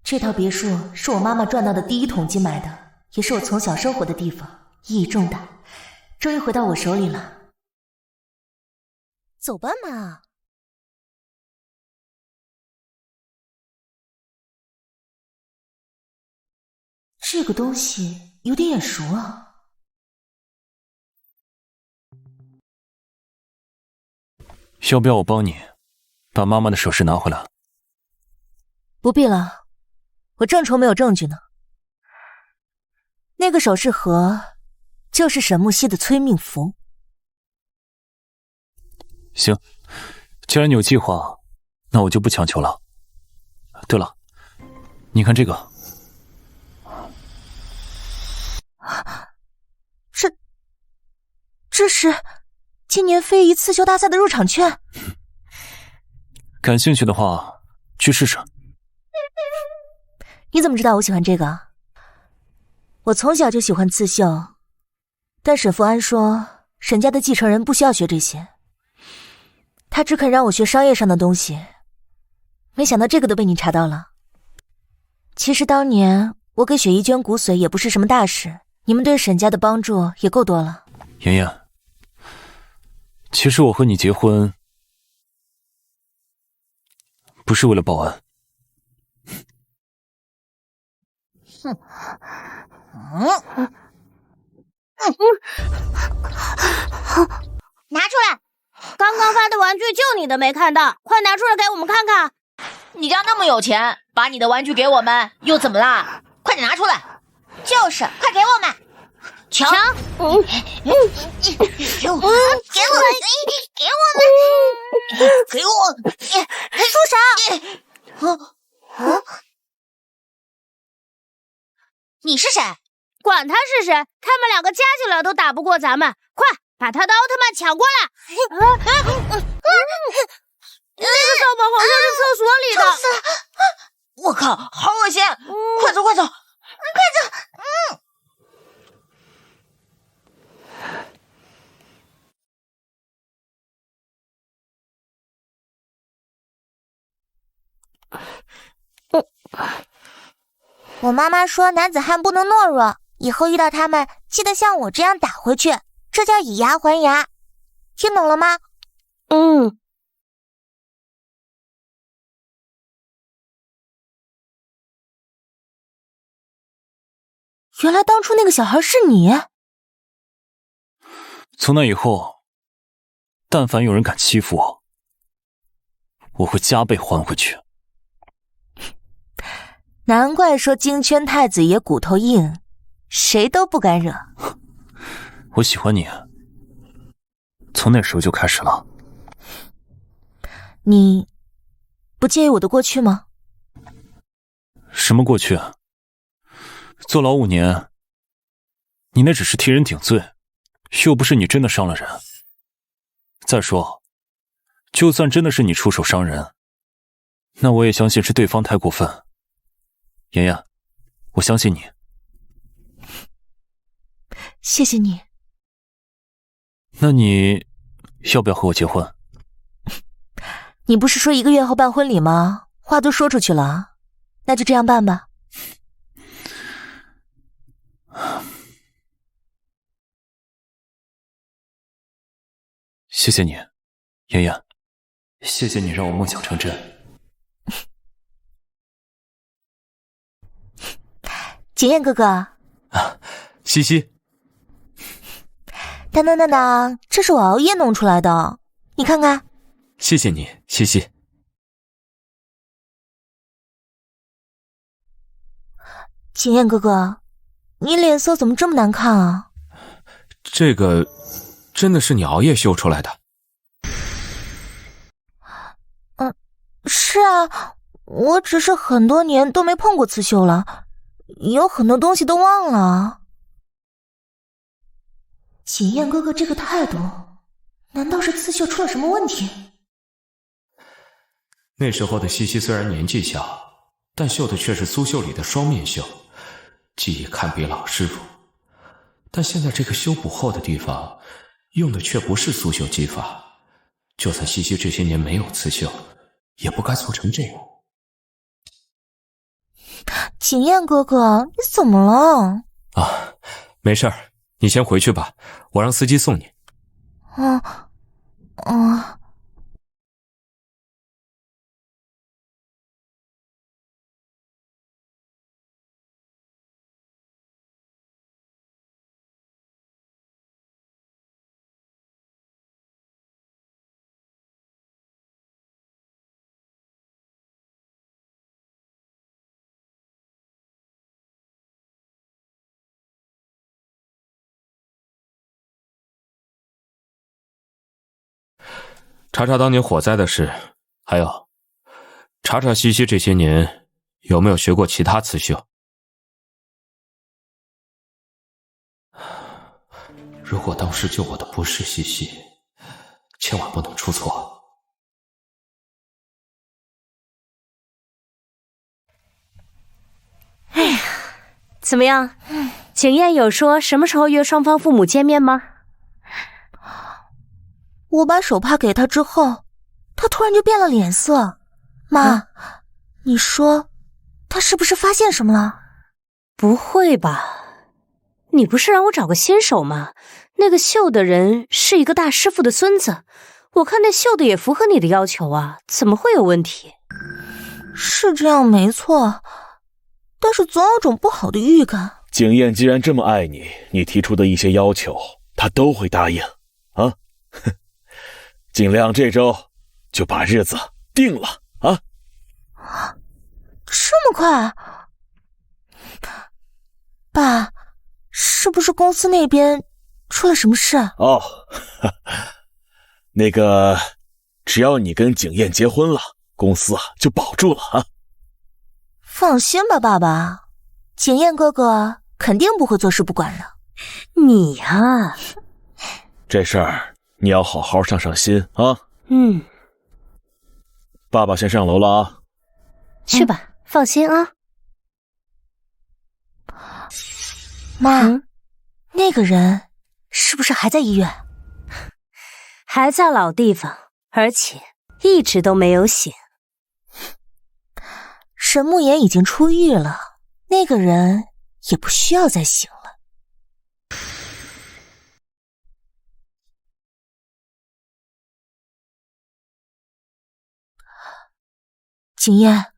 这套别墅是我妈妈赚到的第1桶金买的，也是我从小生活的地方，意义重大，终于回到我手里了。走吧，妈。这个东西有点眼熟啊。
要不要我帮你把妈妈的首饰拿回来？
不必了，我正愁没有证据呢。那个首饰盒就是沈木熙的催命符。
行，既然你有计划，那我就不强求了。对了，你看这个。
这是今年非遗刺绣大赛的入场券。
感兴趣的话，去试试。
你怎么知道我喜欢这个？我从小就喜欢刺绣，但沈福安说沈家的继承人不需要学这些，他只肯让我学商业上的东西。没想到这个都被你查到了。其实当年我给雪姨捐骨髓也不是什么大事，你们对沈家的帮助也够多了。
妍妍，其实我和你结婚不是为了报恩。
拿出来！刚刚发的玩具就你的没看到，快拿出来给我们看看。
你家那么有钱，把你的玩具给我们又怎么啦？快点拿出来！
就是，快给我们！
抢！
给我们！住手！
你是谁？管他是谁，他们2个加起来都打不过咱们！快把他的奥特曼抢过来！那个扫把好像是厕所里的。
我靠，好恶心！快走，快走，快
走！我妈妈说男子汉不能懦弱，以后遇到他们记得像我这样打回去，这叫以牙还牙，听懂了吗？原来当初那个小孩是你。
从那以后，但凡有人敢欺负我，我会加倍还回去。
难怪说金圈太子爷骨头硬，谁都不敢惹。
我喜欢你，从那时候就开始了。
你不介意我的过去吗？
什么过去？坐牢5年，你那只是替人顶罪，又不是你真的伤了人。再说，就算真的是你出手伤人，那我也相信是对方太过分。妍妍，我相信你。
谢谢你。
那你要不要和我结婚？
你不是说1个月后办婚礼吗？话都说出去了，那就这样办吧。
谢谢你，妍妍，谢谢你让我梦想成真。
景砚哥哥，
西西，
当当当当，这是我熬夜弄出来的，你看看。
谢谢你，西西。
景砚哥哥，你脸色怎么这么难看啊？
这个真的是你熬夜修出来的？
是啊，我只是很多年都没碰过刺绣了，有很多东西都忘了。景砚哥哥这个态度，难道是刺绣出了什么问题？
那时候的西西虽然年纪小，但绣的却是苏绣里的双面绣，技艺堪比老师傅。但现在这个修补后的地方，用的却不是苏绣技法。就算西西这些年没有刺绣，也不该做成这样。
景砚哥哥，你怎么了？
啊，没事儿，你先回去吧，我让司机送你。查查当年火灾的事，还有查查西西这些年有没有学过其他刺绣。如果当时救我的不是西西，千万不能出错。
哎呀，怎么样？景砚有说什么时候约双方父母见面吗？
我把手帕给他之后，他突然就变了脸色。妈，你说他是不是发现什么了？
不会吧？你不是让我找个新手吗？那个绣的人是一个大师傅的孙子，我看那绣的也符合你的要求啊，怎么会有问题？
是这样没错，但是总有种不好的预感。
景砚既然这么爱你，你提出的一些要求，他都会答应啊。尽量这周就把日子定了啊！
这么快？爸，是不是公司那边出了什么事？
哦，那个，只要你跟景砚结婚了，公司就保住了啊！
放心吧，爸爸，景砚哥哥肯定不会坐视不管的。
你呀，
这事儿你要好好上上心啊！爸爸先上楼了啊。
去吧，放心啊。
妈，那个人是不是还在医院？
还在老地方，而且一直都没有醒。
沈沐言已经出狱了，那个人也不需要再醒了。景砚，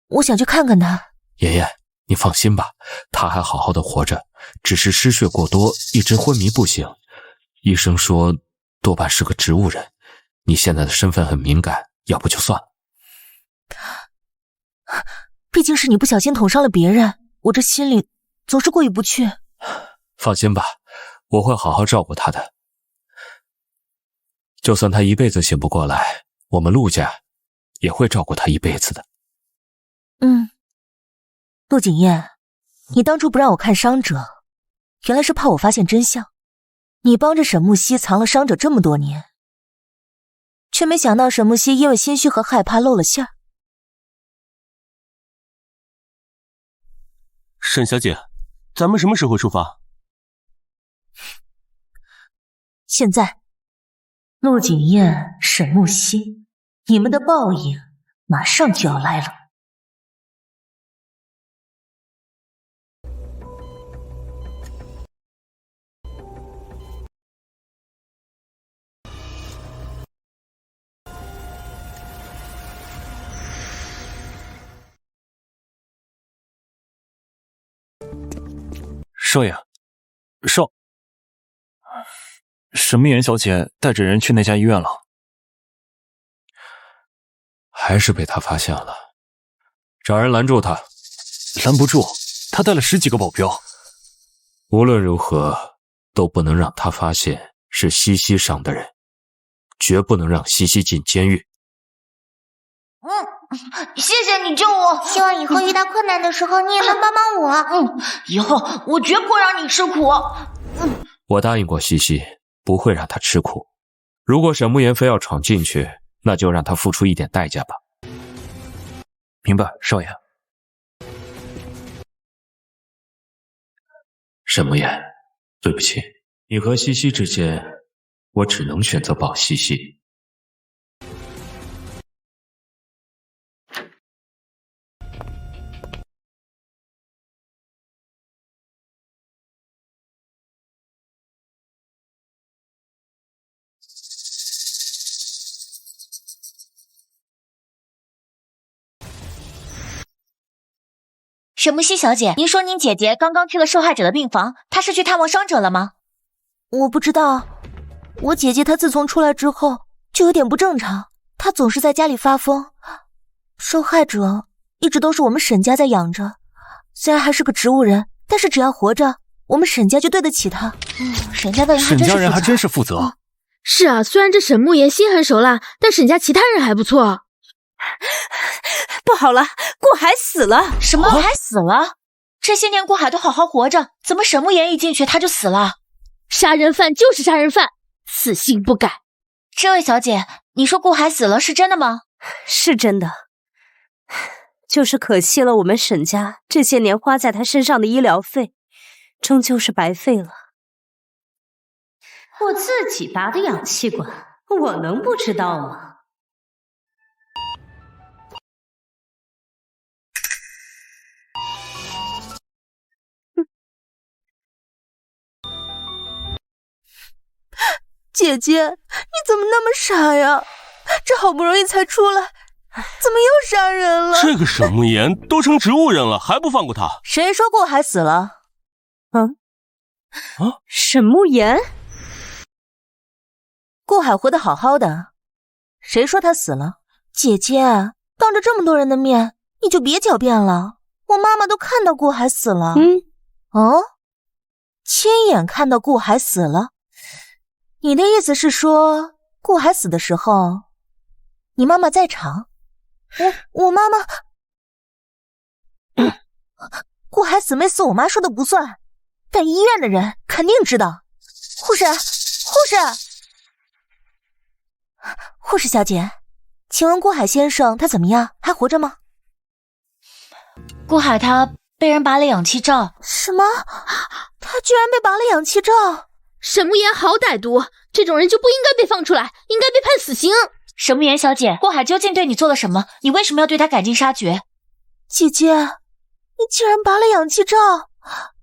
我想去看看他。
爷爷，你放心吧，他还好好的活着，只是失血过多，一直昏迷不醒。医生说多半是个植物人，你现在的身份很敏感，要不就算了。
毕竟是你不小心捅伤了别人，我这心里总是过意不去。
放心吧，我会好好照顾他的。就算他一辈子醒不过来，我们陆家也会照顾他一辈子的。
陆景砚，你当初不让我看伤者，原来是怕我发现真相。你帮着沈沐曦藏了伤者这么多年，却没想到沈沐曦因为心虚和害怕露了馅儿。
沈小姐，咱们什么时候出发？
现在，陆景砚、沈沐曦，你们的报应马上就要来了。
少爷，沈慕言小姐带着人去那家医院了，
还是被他发现了，找人拦住他。
拦不住，他带了10几个保镖。
无论如何都不能让他发现是西西伤的人，绝不能让西西进监狱。
谢谢你救我，希望以后遇到困难的时候你也能帮帮我。
以后我绝不让你吃苦。
我答应过西西，不会让他吃苦。如果沈慕言非要闯进去，那就让他付出一点代价吧。
明白，少爷。
沈慕言，对不起，你和西西之间，我只能选择保西西。
沈木熙小姐，您说您姐姐刚刚去了受害者的病房，她是去探望伤者了吗？我不知道，我姐姐她自从出来之后就有点不正常，她总是在家里发疯。受害者一直都是我们沈家在养着，虽然还是个植物人，但是只要活着，我们沈家就对得起她。沈家的人还真是负责。
是啊，虽然这沈慕言心狠手辣，但沈家其他人还不错。
不好了，顾海死了！
什么？还死了？这些年顾海都好好活着，怎么沈慕言一进去他就死了？
杀人犯就是杀人犯，此性不改。
这位小姐，你说顾海死了是真的吗？
是真的，就是可惜了我们沈家这些年花在他身上的医疗费，终究是白费了。我自己拔的氧气管，我能不知道吗？
姐姐，你怎么那么傻呀？这好不容易才出来，怎么又杀人了？
这个沈慕言都成植物人了，还不放过他？
谁说顾海死了？
沈慕言？
顾海活得好好的，谁说他死了？姐姐，当着这么多人的面，你就别狡辩了。我妈妈都看到顾海死了。亲眼看到顾海死了。你的意思是说，顾海死的时候，你妈妈在场？我妈妈，顾海死没死，我妈说的不算，但医院的人肯定知道。护士小姐，请问顾海先生他怎么样？还活着吗？
顾海他被人拔了氧气罩。
什么？他居然被拔了氧气罩？
沈慕言好歹毒，这种人就不应该被放出来，应该被判死刑。
沈慕言小姐，顾海究竟对你做了什么？你为什么要对他赶尽杀绝？
姐姐，你竟然拔了氧气罩！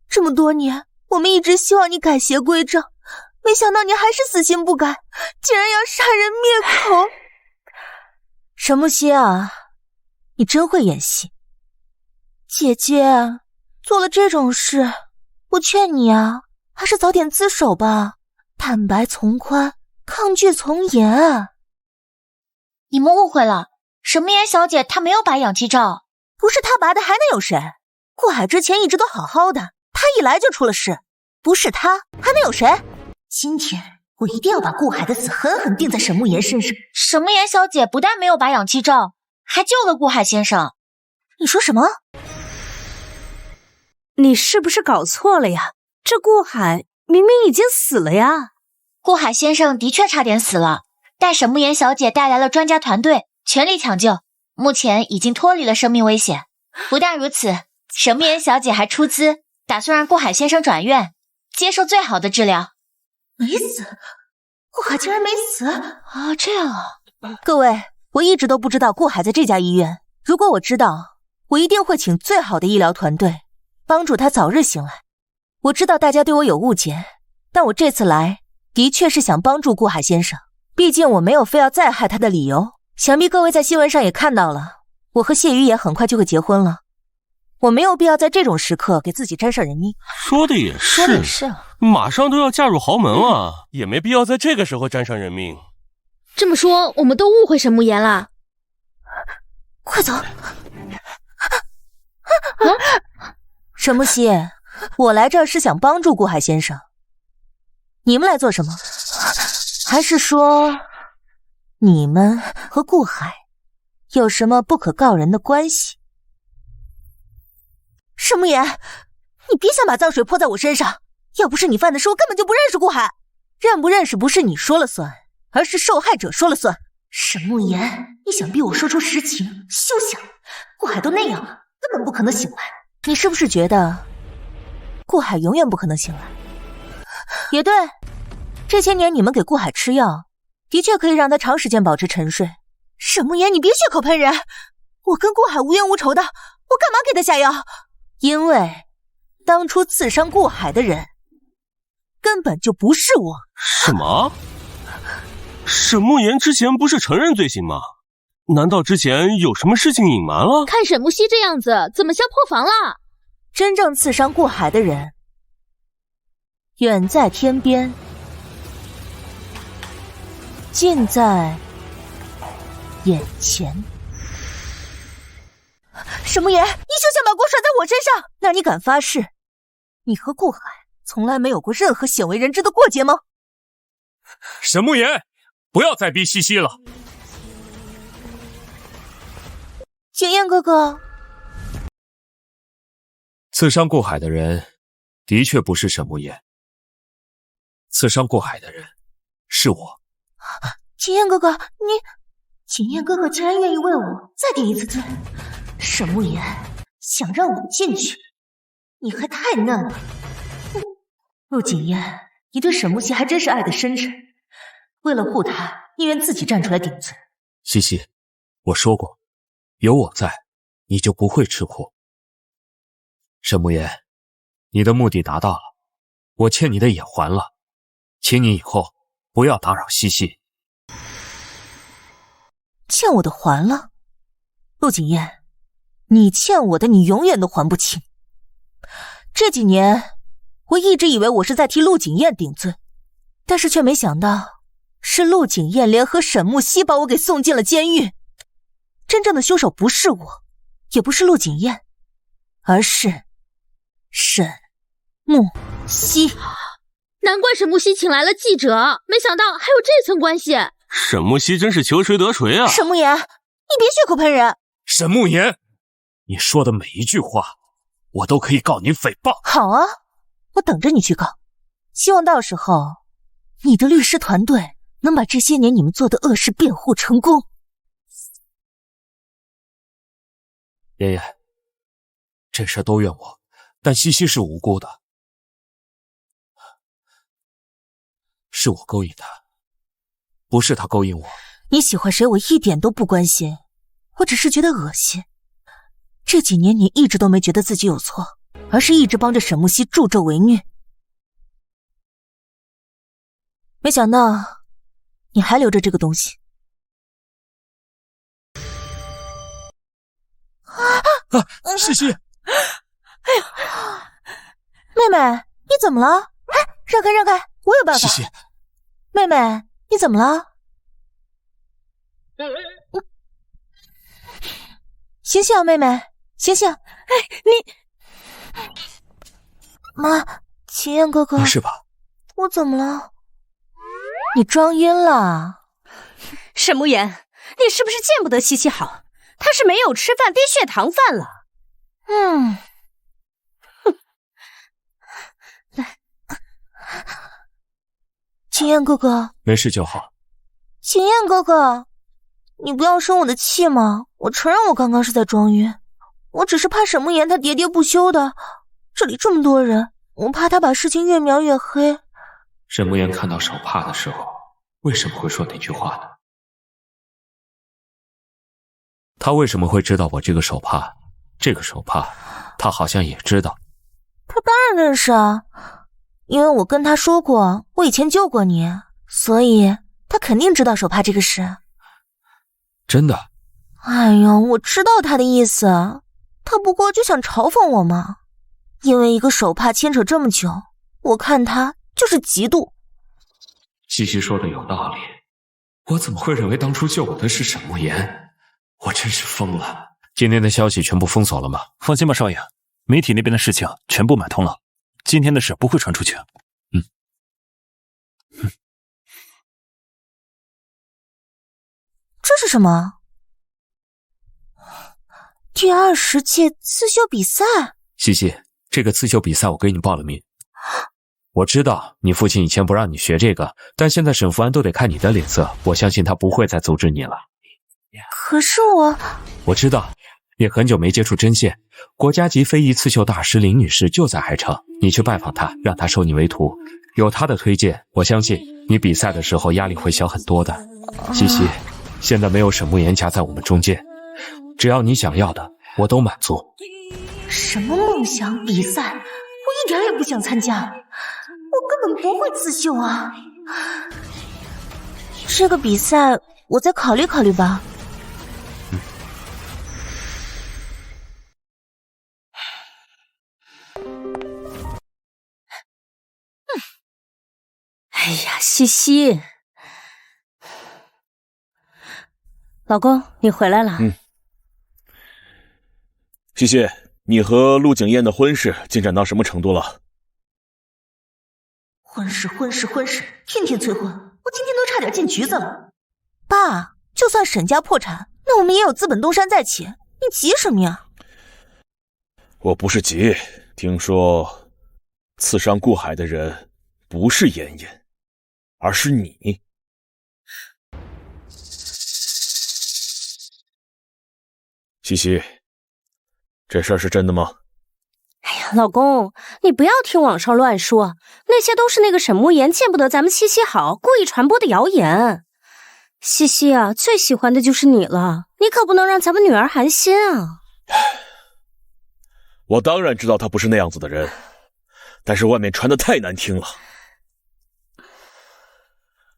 这么多年，我们一直希望你改邪归正，没想到你还是死心不改，竟然要杀人灭口！沈木熙啊，你真会演戏。姐姐，做了这种事，我劝你啊，还是早点自首吧，坦白从宽，抗拒从严。
你们误会了，沈慕言小姐她没有拔氧气罩。
不是她拔的还能有谁？顾海之前一直都好好的，他一来就出了事，不是他还能有谁？今天我一定要把顾海的死狠狠定在沈慕言身上。
沈慕言小姐不但没有拔氧气罩，还救了顾海先生。
你说什么？
你是不是搞错了呀？这顾海明明已经死了呀！
顾海先生的确差点死了，但沈慕言小姐带来了专家团队，全力抢救，目前已经脱离了生命危险。不但如此，沈慕言小姐还出资，打算让顾海先生转院，接受最好的治疗。
没死？顾海竟然没死
啊！这样啊！
各位，我一直都不知道顾海在这家医院，如果我知道，我一定会请最好的医疗团队，帮助他早日醒来。我知道大家对我有误解，但我这次来的确是想帮助顾海先生，毕竟我没有非要再害他的理由。想必各位在新闻上也看到了，我和谢雨也很快就会结婚了。我没有必要在这种时刻给自己沾上人命。
说的也是，
说的也是啊，
马上都要嫁入豪门了，也没必要在这个时候沾上人命。
这么说，我们都误会沈慕言了。
快走！沈木熙，我来这儿是想帮助顾海先生，你们来做什么？还是说你们和顾海有什么不可告人的关系？沈慕言，你别想把脏水泼在我身上，要不是你犯的事，我根本就不认识顾海。认不认识不是你说了算，而是受害者说了算。沈慕言，你想逼我说出实情，休想！顾海都那样了，根本不可能醒来。你是不是觉得顾海永远不可能醒来？也对，这些年你们给顾海吃药，的确可以让他长时间保持沉睡。沈慕言，你别血口喷人！我跟顾海无冤无仇的，我干嘛给他下药？因为当初刺伤顾海的人根本就不是我。
什么？沈慕言之前不是承认罪行吗？难道之前有什么事情隐瞒了？
看沈木熙这样子，怎么像破防了？
真正刺伤顾海的人远在天边，近在眼前。沈慕言，你休想把锅甩在我身上！那你敢发誓，你和顾海从来没有过任何鲜为人知的过节吗？
沈慕言，不要再逼西西了。
景燕哥哥，
刺伤顾海的人的确不是沈慕言，刺伤顾海的人是我。
景燕哥哥，景燕哥哥竟然愿意为我再定一次罪。沈慕言想让我进去，你还太嫩了。陆景燕，你对沈木熙还真是爱得深沉，为了护他，宁愿自己站出来顶罪。
西西，我说过，有我在，你就不会吃苦。沈慕言，你的目的达到了，我欠你的也还了，请你以后不要打扰西西。
欠我的还了？陆景燕，你欠我的你永远都还不清。这几年我一直以为我是在替陆景燕顶罪，但是却没想到是陆景燕联合沈木熙把我给送进了监狱。真正的凶手不是我，也不是陆景燕，而是沈木熙。
难怪沈木熙请来了记者，没想到还有这层关系。
沈木熙真是求谁得谁啊！
沈慕言，你别血口喷人！
沈慕言，你说的每一句话，我都可以告你诽谤。
好啊，我等着你去告。希望到时候你的律师团队能把这些年你们做的恶事辩护成功。
妍妍，这事都怨我，但西西是无辜的，是我勾引她，不是她勾引我。
你喜欢谁我一点都不关心，我只是觉得恶心。这几年你一直都没觉得自己有错，而是一直帮着沈木熙助纣为虐。没想到你还留着这个东西。
西西，
哎呀，妹妹，你怎么了？哎，让开让开，我有办法。
西西，
妹妹，你怎么了？醒醒，妹妹，醒醒！哎，你，妈，秦燕哥哥，
没事吧？
我怎么了？你装晕了。
沈慕言，你是不是见不得西西好？他是没有吃饭低血糖犯了。
来，秦燕哥哥，
没事就好。
秦燕哥哥，你不要生我的气嘛！我承认我刚刚是在装晕，我只是怕沈慕言他喋喋不休的，这里这么多人，我怕他把事情越描越黑。
沈慕言看到手帕的时候，为什么会说那句话呢？他为什么会知道我这个手帕？这个手帕，他好像也知道。
他当然认识啊，因为我跟他说过，我以前救过你，所以他肯定知道手帕这个事。
真的？
哎呦，我知道他的意思，他不过就想嘲讽我嘛。因为一个手帕牵扯这么久，我看他就是嫉妒。
西西说的有道理，我怎么会认为当初救我的是沈慕言？我真是疯了。今天的消息全部封锁了吗？
放心吧，少爷，媒体那边的事情全部买通了，今天的事不会传出去。
这是什么？第20届刺绣比赛？
西西，这个刺绣比赛我给你报了名。我知道你父亲以前不让你学这个，但现在沈福安都得看你的脸色，我相信他不会再阻止你了。
可是我
知道，也很久没接触针线。国家级非遗刺绣大师林女士就在海城，你去拜访她，让她收你为徒。有她的推荐，我相信你比赛的时候压力会小很多的。西西，现在没有沈慕言夹在我们中间，只要你想要的，我都满足。
什么梦想比赛，我一点也不想参加，我根本不会刺绣啊。这个比赛我再考虑考虑吧。
哎呀，西西，老公，你回来了。
西西，你和陆景燕的婚事进展到什么程度了？
婚事，天天催婚，我今天都差点进局子了。爸，就算沈家破产，那我们也有资本东山再起，你急什么呀？
我不是急，听说刺伤顾海的人不是妍妍，而是你。西西，这事儿是真的吗？
哎呀，老公，你不要听网上乱说，那些都是那个沈慕言见不得咱们西西好，故意传播的谣言。西西啊，最喜欢的就是你了，你可不能让咱们女儿寒心啊。
我当然知道他不是那样子的人，但是外面传的太难听了。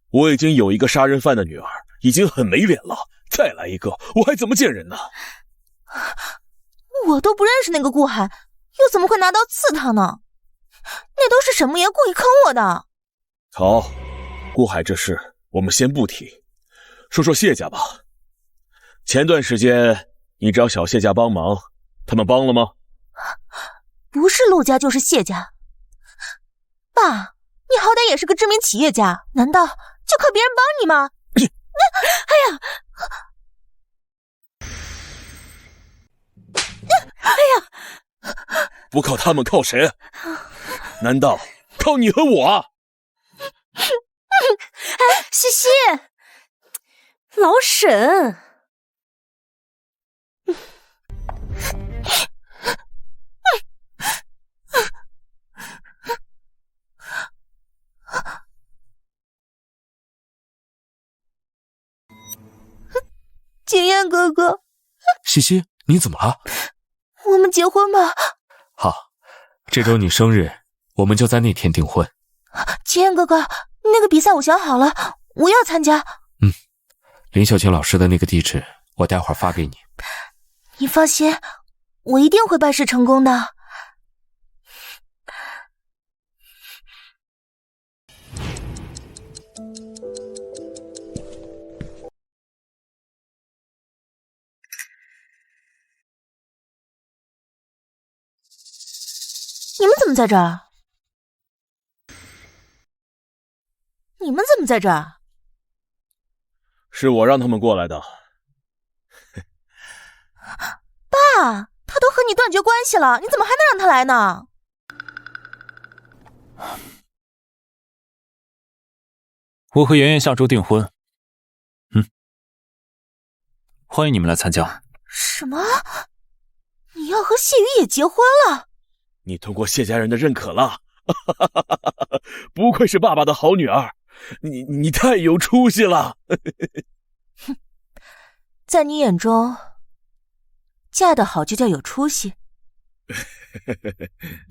我已经有一个杀人犯的女儿，已经很没脸了，再来一个，我还怎么见人呢？
我都不认识那个顾海，又怎么会拿刀刺他呢？那都是沈慕言故意坑我的。
好，顾海这事我们先不提，说说谢家吧。前段时间你找小谢家帮忙，他们帮了吗？
不是陆家就是谢家。爸，你好歹也是个知名企业家，难道就靠别人帮你吗？哎呀！
不靠他们靠谁？难道靠你和我啊？
哎，西西，老沈，
景燕哥哥，
西西，你怎么了？
我们结婚吧。
好，这周你生日，我们就在那天订婚。
景燕哥哥，那个比赛我想好了，我要参加。
林秀琴老师的那个地址，我待会儿发给你。
你放心，我一定会办事成功的。你们怎么在这儿？
是我让他们过来的。
爸，他都和你断绝关系了，你怎么还能让他来呢？
我和妍妍下周订婚。欢迎你们来参加。
什么？你要和谢雨也结婚了？
你通过谢家人的认可了，不愧是爸爸的好女儿，你太有出息了。
哼，在你眼中，嫁得好就叫有出息？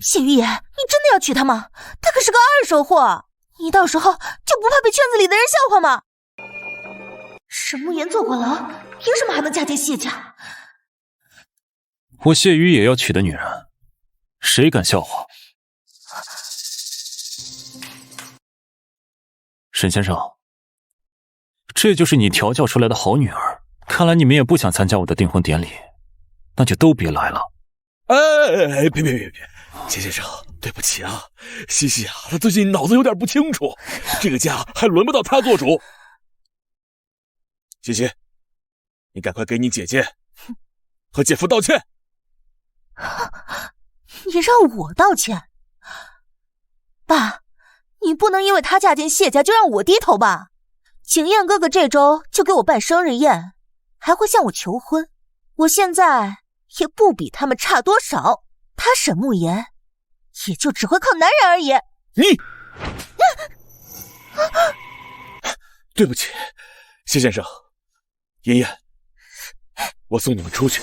谢雨野，你真的要娶她吗？她可是个二手货，你到时候就不怕被圈子里的人笑话吗？沈慕言坐过牢，凭什么还能嫁进谢家？
我谢宇也要娶的女人，谁敢笑话？沈先生，这就是你调教出来的好女儿。看来你们也不想参加我的订婚典礼，那就都别来了。
别，谢先生，对不起啊，西西啊，她最近脑子有点不清楚，这个家还轮不到她做主。西西，你赶快给你姐姐和姐夫道歉。
你让我道歉？爸，你不能因为她嫁进谢家就让我低头吧？景燕哥哥这周就给我办生日宴，还会向我求婚，我现在也不比他们差多少。他沈慕言也就只会靠男人而已。
你对不起，谢先生，妍妍，我送你们出去。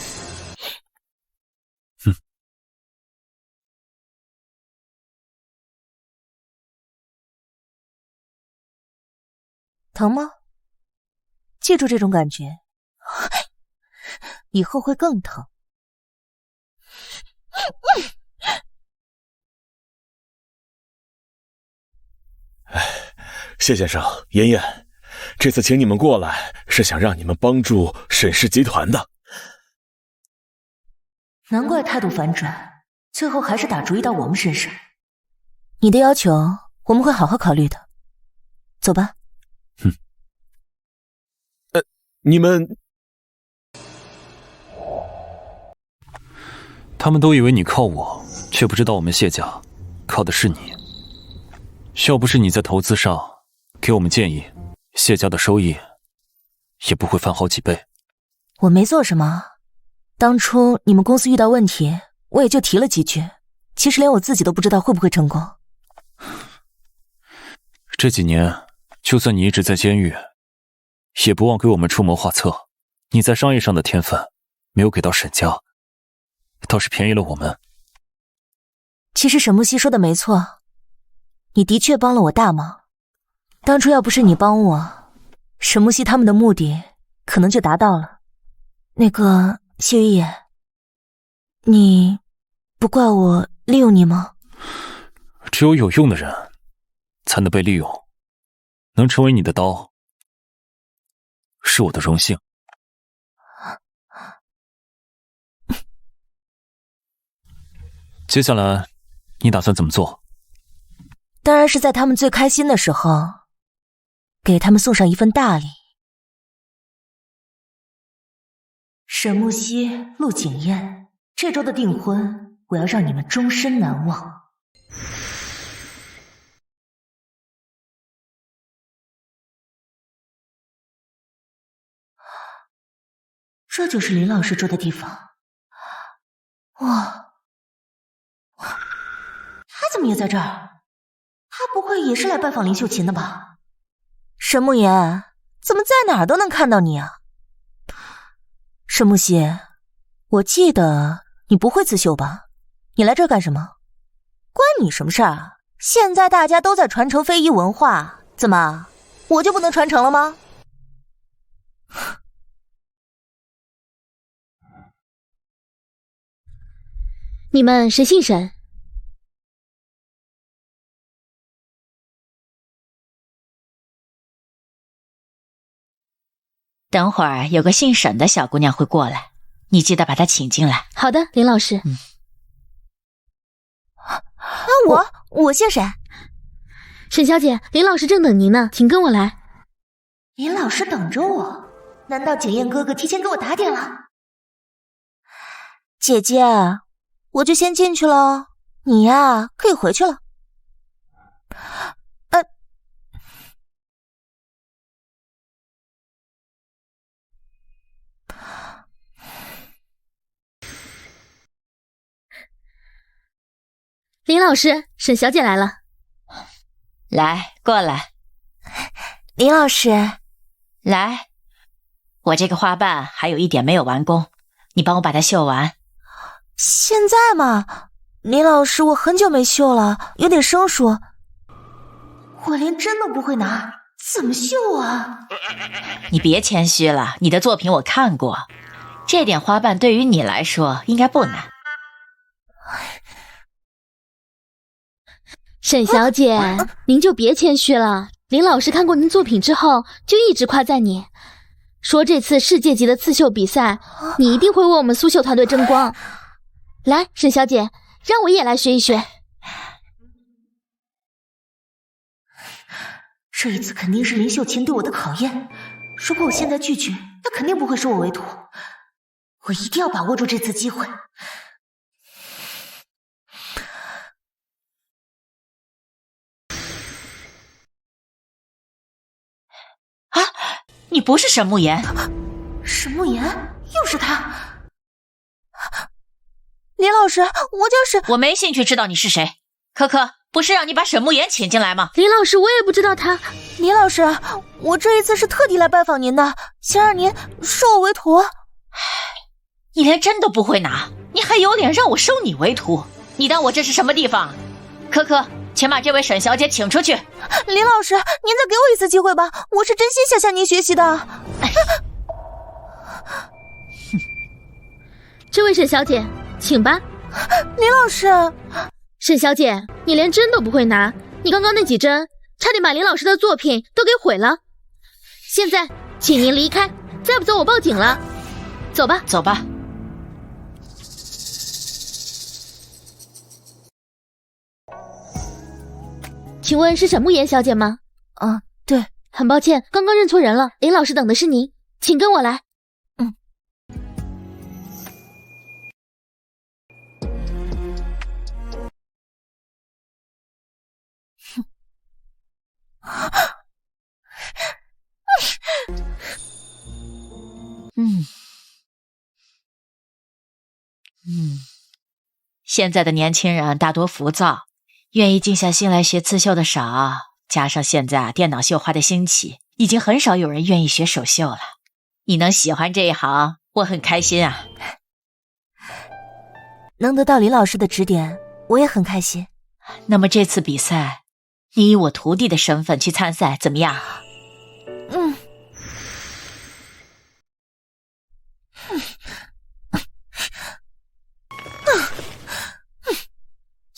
疼吗？记住这种感觉，以后会更疼。
谢先生，妍妍，这次请你们过来是想让你们帮助沈氏集团的。
难怪态度反转，最后还是打主意到我们身上。你的要求我们会好好考虑的，走吧。
你们，
他们都以为你靠我，却不知道我们谢家靠的是你。要不是你在投资上给我们建议，谢家的收益也不会翻好几倍。
我没做什么，当初你们公司遇到问题，我也就提了几句，其实连我自己都不知道会不会成功。
这几年，就算你一直在监狱，也不忘给我们出谋划策。你在商业上的天分没有给到沈家，倒是便宜了我们。
其实沈木熙说的没错，你的确帮了我大忙。当初要不是你帮我，沈木熙他们的目的可能就达到了。那个谢雨野，你不怪我利用你吗？
只有有用的人才能被利用，能成为你的刀是我的荣幸。接下来你打算怎么做？
当然是在他们最开心的时候，给他们送上一份大礼。沈木熙、陆景燕，这周的订婚，我要让你们终身难忘。这就是林老师住的地方。哇，他怎么也在这儿？他不会也是来拜访林秀琴的吧？沈慕言，怎么在哪儿都能看到你啊？沈木熙，我记得你不会刺绣吧？你来这儿干什么？关你什么事儿啊？现在大家都在传承非遗文化，怎么我就不能传承了吗？
你们谁姓沈？
等会儿有个姓沈的小姑娘会过来，你记得把她请进来。
好的，林老师。
我姓沈。
沈小姐，林老师正等您呢，请跟我来。
林老师等着我？难道景燕哥哥提前给我打点了？姐姐，我就先进去了，你呀可以回去了。
林老师，沈小姐来了。
来，过来。
林老师，
来，我这个花瓣还有一点没有完工，你帮我把它绣完。
现在嘛，林老师，我很久没绣了，有点生疏，我连针都不会拿，怎么绣啊？
你别谦虚了，你的作品我看过，这点花瓣对于你来说应该不难。
沈小姐，您就别谦虚了。林老师看过您作品之后，就一直夸赞你，说这次世界级的刺绣比赛，你一定会为我们苏绣团队争光。来，沈小姐，让我也来学一学。
这一次肯定是林秀琴对我的考验，如果我现在拒绝，那肯定不会收我为徒。我一定要把握住这次机会。
啊，你不是沈慕言？
沈慕言，又是他！林老师，我就是……
我没兴趣知道你是谁。可可，不是让你把沈慕言请进来吗？
林老师，我也不知道他。
林老师，我这一次是特地来拜访您的，想让您收我为徒。
你连针都不会拿，你还有脸让我收你为徒？你当我这是什么地方？可可，请把这位沈小姐请出去。
林老师，您再给我一次机会吧，我是真心想向您学习的。
这位沈小姐，请吧。
林老师，
沈小姐，你连针都不会拿，你刚刚那几针差点把林老师的作品都给毁了。现在，请您离开，再不走我报警了。走吧，
走吧。
请问是沈慕言小姐吗？
啊，对，
很抱歉，刚刚认错人了。林老师等的是您，请跟我来。
现在的年轻人大多浮躁，愿意静下心来学刺绣的少，加上现在电脑绣花的兴起，已经很少有人愿意学手绣了。你能喜欢这一行，我很开心啊。
能得到林老师的指点，我也很开心。
那么这次比赛，你以我徒弟的身份去参赛，怎么样？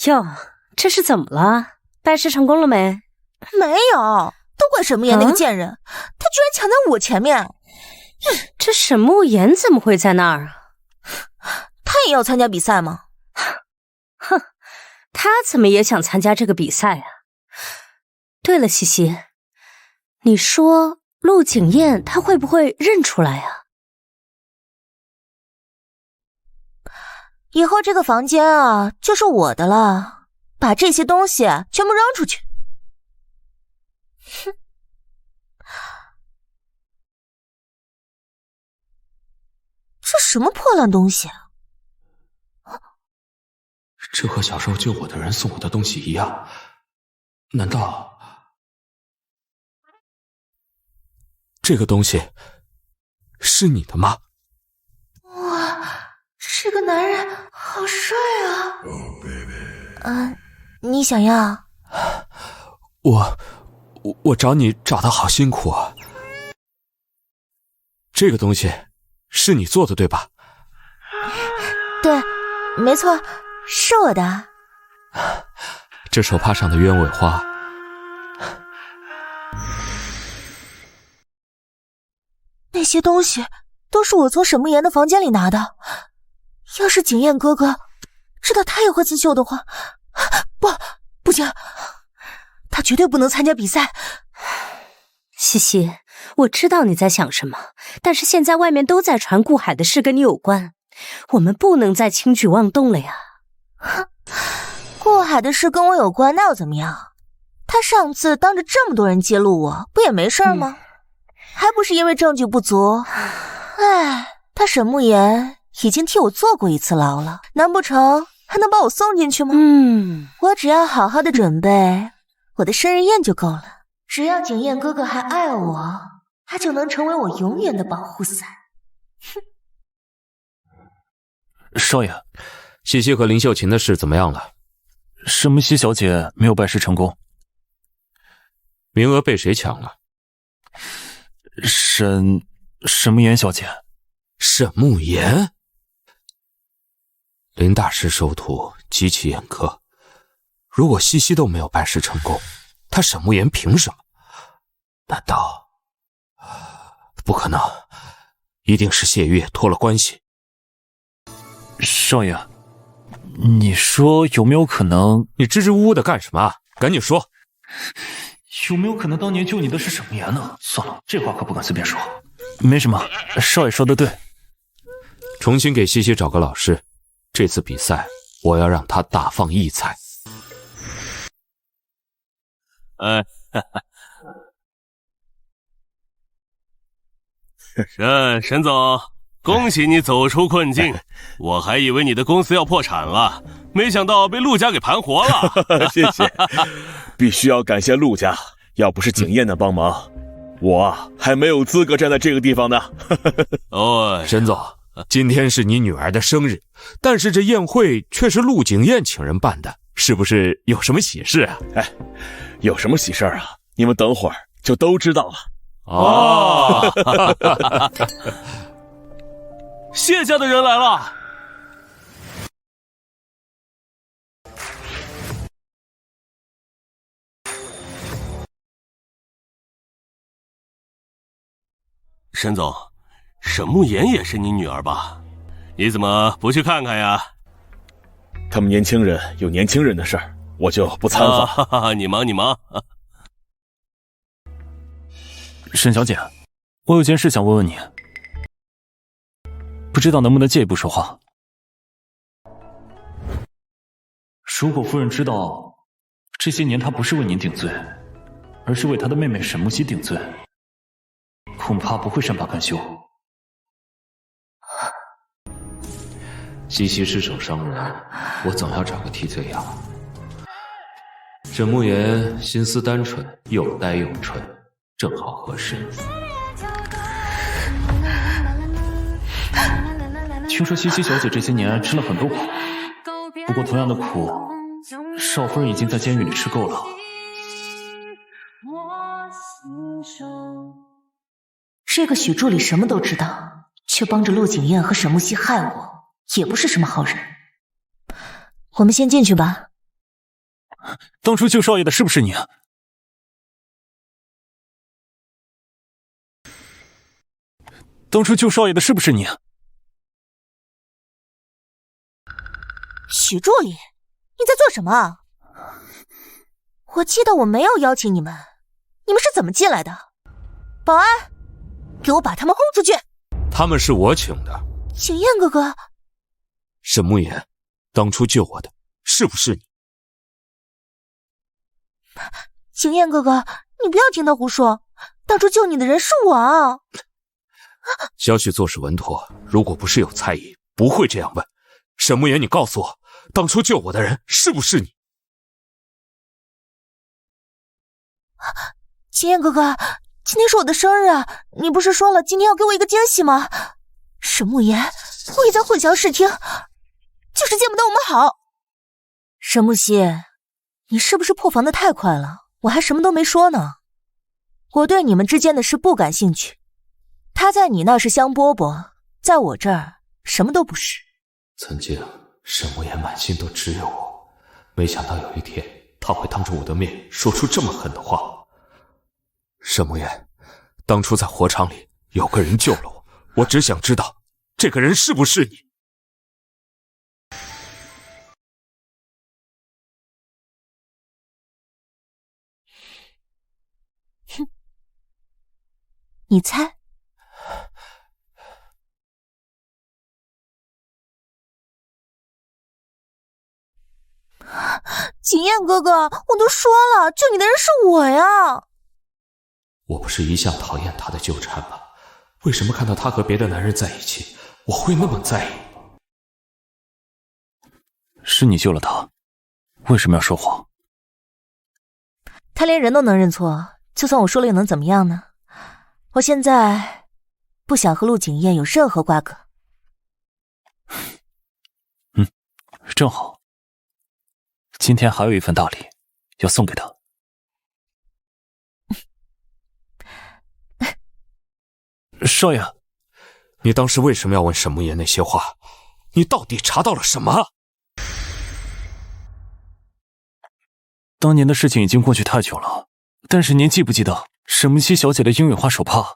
哟，这是怎么了？拜师成功了没？
没有，都怪沈慕言那个贱人，他居然抢在我前面。
这沈慕言怎么会在那儿啊？
他也要参加比赛吗？
哼，他怎么也想参加这个比赛啊？对了，西西，你说陆景燕他会不会认出来啊？
以后这个房间啊就是我的了，把这些东西全部扔出去。哼，这什么破烂东西啊！
这和小时候救我的人送我的东西一样，难道这个东西是你的吗？
哇，这个男人好帅啊！你想要？
我找你找得好辛苦啊。这个东西是你做的对吧？
对，没错，是我的。
这手帕上的鸢尾花，
那些东西都是我从沈慕言的房间里拿的。要是景燕哥哥知道他也会刺绣的话，不行，他绝对不能参加比赛。
西西，我知道你在想什么，但是现在外面都在传顾海的事跟你有关，我们不能再轻举妄动了呀。
顾海的事跟我有关，那又怎么样？他上次当着这么多人揭露我，不也没事吗？还不是因为证据不足。他沈慕言已经替我坐过一次牢了，难不成还能把我送进去吗？我只要好好的准备我的生日宴就够了。只要景燕哥哥还爱我，他就能成为我永远的保护伞。
少爷，
西西和林秀琴的事怎么样了？
沈慕熙小姐没有拜师成功，
名额被谁抢了？
沈慕言小姐。
沈沐言，林大师收徒极其严苛，如果西西都没有拜师成功，他沈沐言凭什么？难道不可能？一定是谢月托了关系。
少爷，你说有没有可能？
你支支吾吾的干什么？赶紧说！
有没有可能当年救你的是沈沐言呢？算了，这话可不敢随便说。没什么，少爷说的对。
重新给西西找个老师，这次比赛我要让他大放异彩。
沈总，恭喜你走出困境，我还以为你的公司要破产了，没想到被陆家给盘活了。
谢谢，必须要感谢陆家，要不是景燕的帮忙，我还没有资格站在这个地方呢。
哦，
沈总，今天是你女儿的生日，但是这宴会却是陆景燕请人办的，是不是有什么喜事啊？
哎，有什么喜事啊？你们等会儿就都知道了。
哦，谢家的人来了。沈总，沈沐言也是你女儿吧？你怎么不去看看呀？
他们年轻人有年轻人的事儿，我就不参访。
你忙你忙。
沈小姐，我有件事想问问你，不知道能不能借一步说话？如果夫人知道这些年她不是为您顶罪，而是为她的妹妹沈沐曦顶罪，恐怕不会善罢甘休。
西西失手伤人，我总要找个替罪羊。沈沐言心思单纯，又呆又蠢，正好合适。
听说西西小姐这些年吃了很多苦，不过同样的苦，少夫人已经在监狱里吃够了。
这个许助理什么都知道，却帮着陆景燕和沈沐曦害我，也不是什么好人。我们先进去吧。
当初救少爷的是不是你？当初救少爷的是不是你？
许助理，你在做什么？我记得我没有邀请你们，你们是怎么进来的？保安，给我把他们轰出去！
他们是我请的。
景燕哥哥，
沈沐言，当初救我的是不是你？
景燕哥哥，你不要听他胡说，当初救你的人是我啊！
萧旭做事稳妥，如果不是有猜疑，不会这样问。沈沐言，你告诉我，当初救我的人是不是你？
景燕哥哥，今天是我的生日啊，你不是说了今天要给我一个惊喜吗？沈沐言，我也在混淆视听，就是见不得我们好。沈沐曦，你是不是破防的太快了？我还什么都没说呢。我对你们之间的事不感兴趣。他在你那是香饽饽，在我这儿什么都不是。
曾经沈沐言满心都只有我，没想到有一天他会当着我的面说出这么狠的话。沈沐言，当初在火场里有个人救了我，我只想知道这个人是不是你。
哼，你猜？景燕哥哥，我都说了，救你的人是我呀！
我不是一向讨厌他的纠缠吗？为什么看到他和别的男人在一起，我会那么在意？
是你救了他，为什么要说谎？
他连人都能认错，就算我说了又能怎么样呢？我现在不想和陆景燕有任何瓜葛。
正好，今天还有一份大礼要送给他。少爷，
你当时为什么要问沈慕言那些话？你到底查到了什么？
当年的事情已经过去太久了，但是您记不记得沈木熙小姐的鹰尾花手帕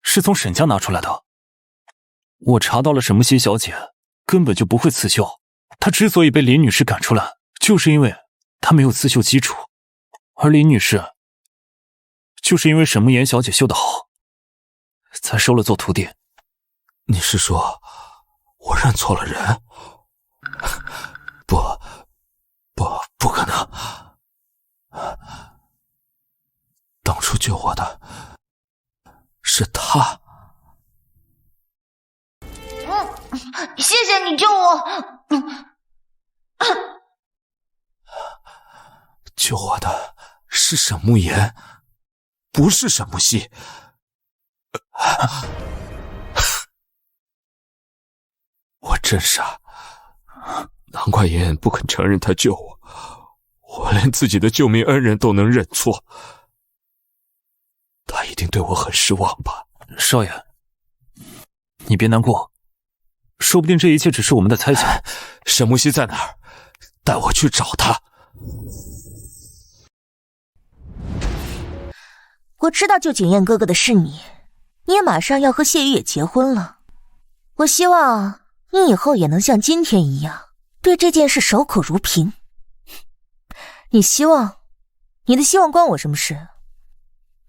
是从沈家拿出来的？我查到了沈木熙小姐根本就不会刺绣，她之所以被林女士赶出来，就是因为她没有刺绣基础，而林女士就是因为沈慕言小姐绣得好，才收了做徒弟。
你是说我认错了人？不可能！当初救我的是他。
谢谢你救我。
救我的是沈慕言，不是沈慕熙。我真傻，难怪妍妍不肯承认他救我。我连自己的救命恩人都能认错，他一定对我很失望吧？
少爷，你别难过，说不定这一切只是我们的猜想。
沈慕熙在哪儿？带我去找他。
我知道救景燕哥哥的是你，你也马上要和谢雨也结婚了。我希望你以后也能像今天一样，对这件事守口如瓶。你的希望关我什么事？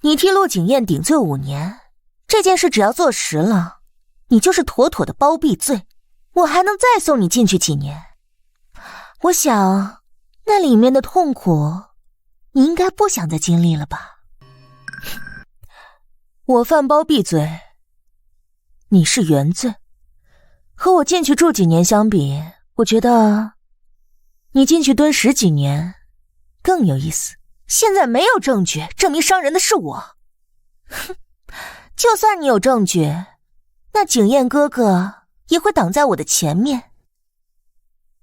你替陆景燕顶罪5年，这件事只要坐实了，你就是妥妥的包庇罪，我还能再送你进去几年。我想那里面的痛苦你应该不想再经历了吧。我犯包庇罪，你是原罪，和我进去住几年相比，我觉得你进去蹲10几年更有意思。现在没有证据证明伤人的是我，就算你有证据，那景燕哥哥也会挡在我的前面。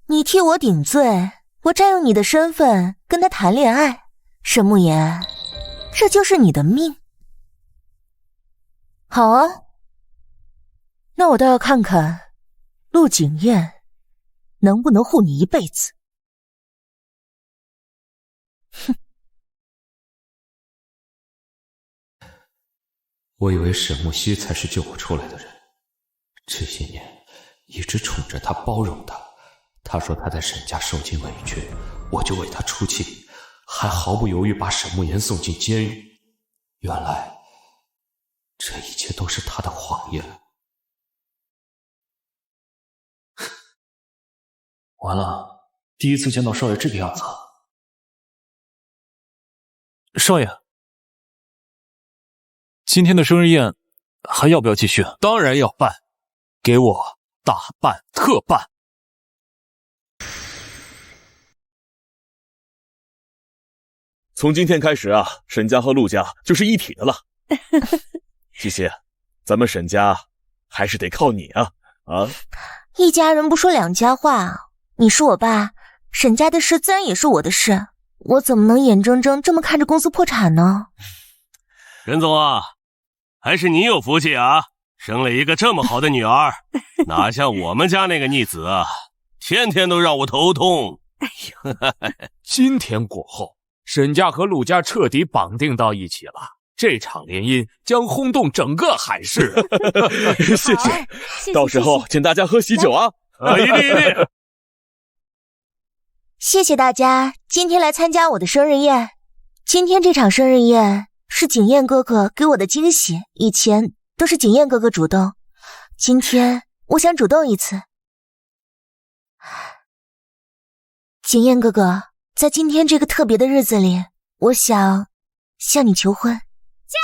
你替我顶罪，我占用你的身份跟他谈恋爱，沈慕言，这就是你的命。好啊，那我倒要看看陆景燕能不能护你一辈子。哼。
我以为沈慕熙才是救我出来的人，这些年一直宠着他，包容他。他说他在沈家受尽委屈，我就为他出气，还毫不犹豫把沈慕言送进监狱。原来这一切都是他的谎言。
完了，第一次见到少爷这个样子。少爷，今天的生日宴还要不要继续？
当然要办，给我大办特办。
从今天开始啊，沈家和陆家就是一体的了。西西，咱们沈家还是得靠你啊！啊，
一家人不说两家话，你是我爸，沈家的事自然也是我的事，我怎么能眼睁睁这么看着公司破产呢？
任总啊，还是你有福气啊，生了一个这么好的女儿，哪像我们家那个逆子啊，天天都让我头痛。
哎呦，今天过后，沈家和陆家彻底绑定到一起了，这场联姻将轰动整个海市。
谢谢，到时候请大家喝喜酒啊！
一定一定。
谢谢大家今天来参加我的生日宴。今天这场生日宴是景燕哥哥给我的惊喜，以前都是景燕哥哥主动，今天我想主动一次。景燕哥哥，在今天这个特别的日子里，我想向你求婚。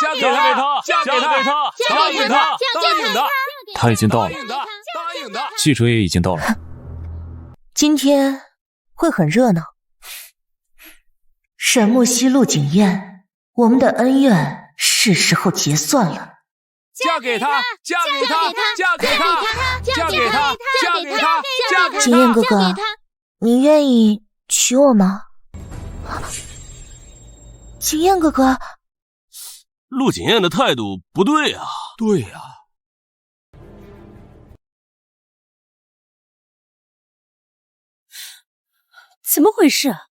嫁给他，嫁给他，答应他，答应他。
他已经到了，
答应他。
记者也已经到了。
今天会很热闹。沈木熙、陆景燕，我们的恩怨是时候结算了。
嫁给他，嫁给他，嫁给他，嫁给他，嫁给他，嫁给他。
景燕哥哥，你愿意娶我吗？景燕哥哥，
陆景燕的态度不对啊。
对啊，
怎么回事啊？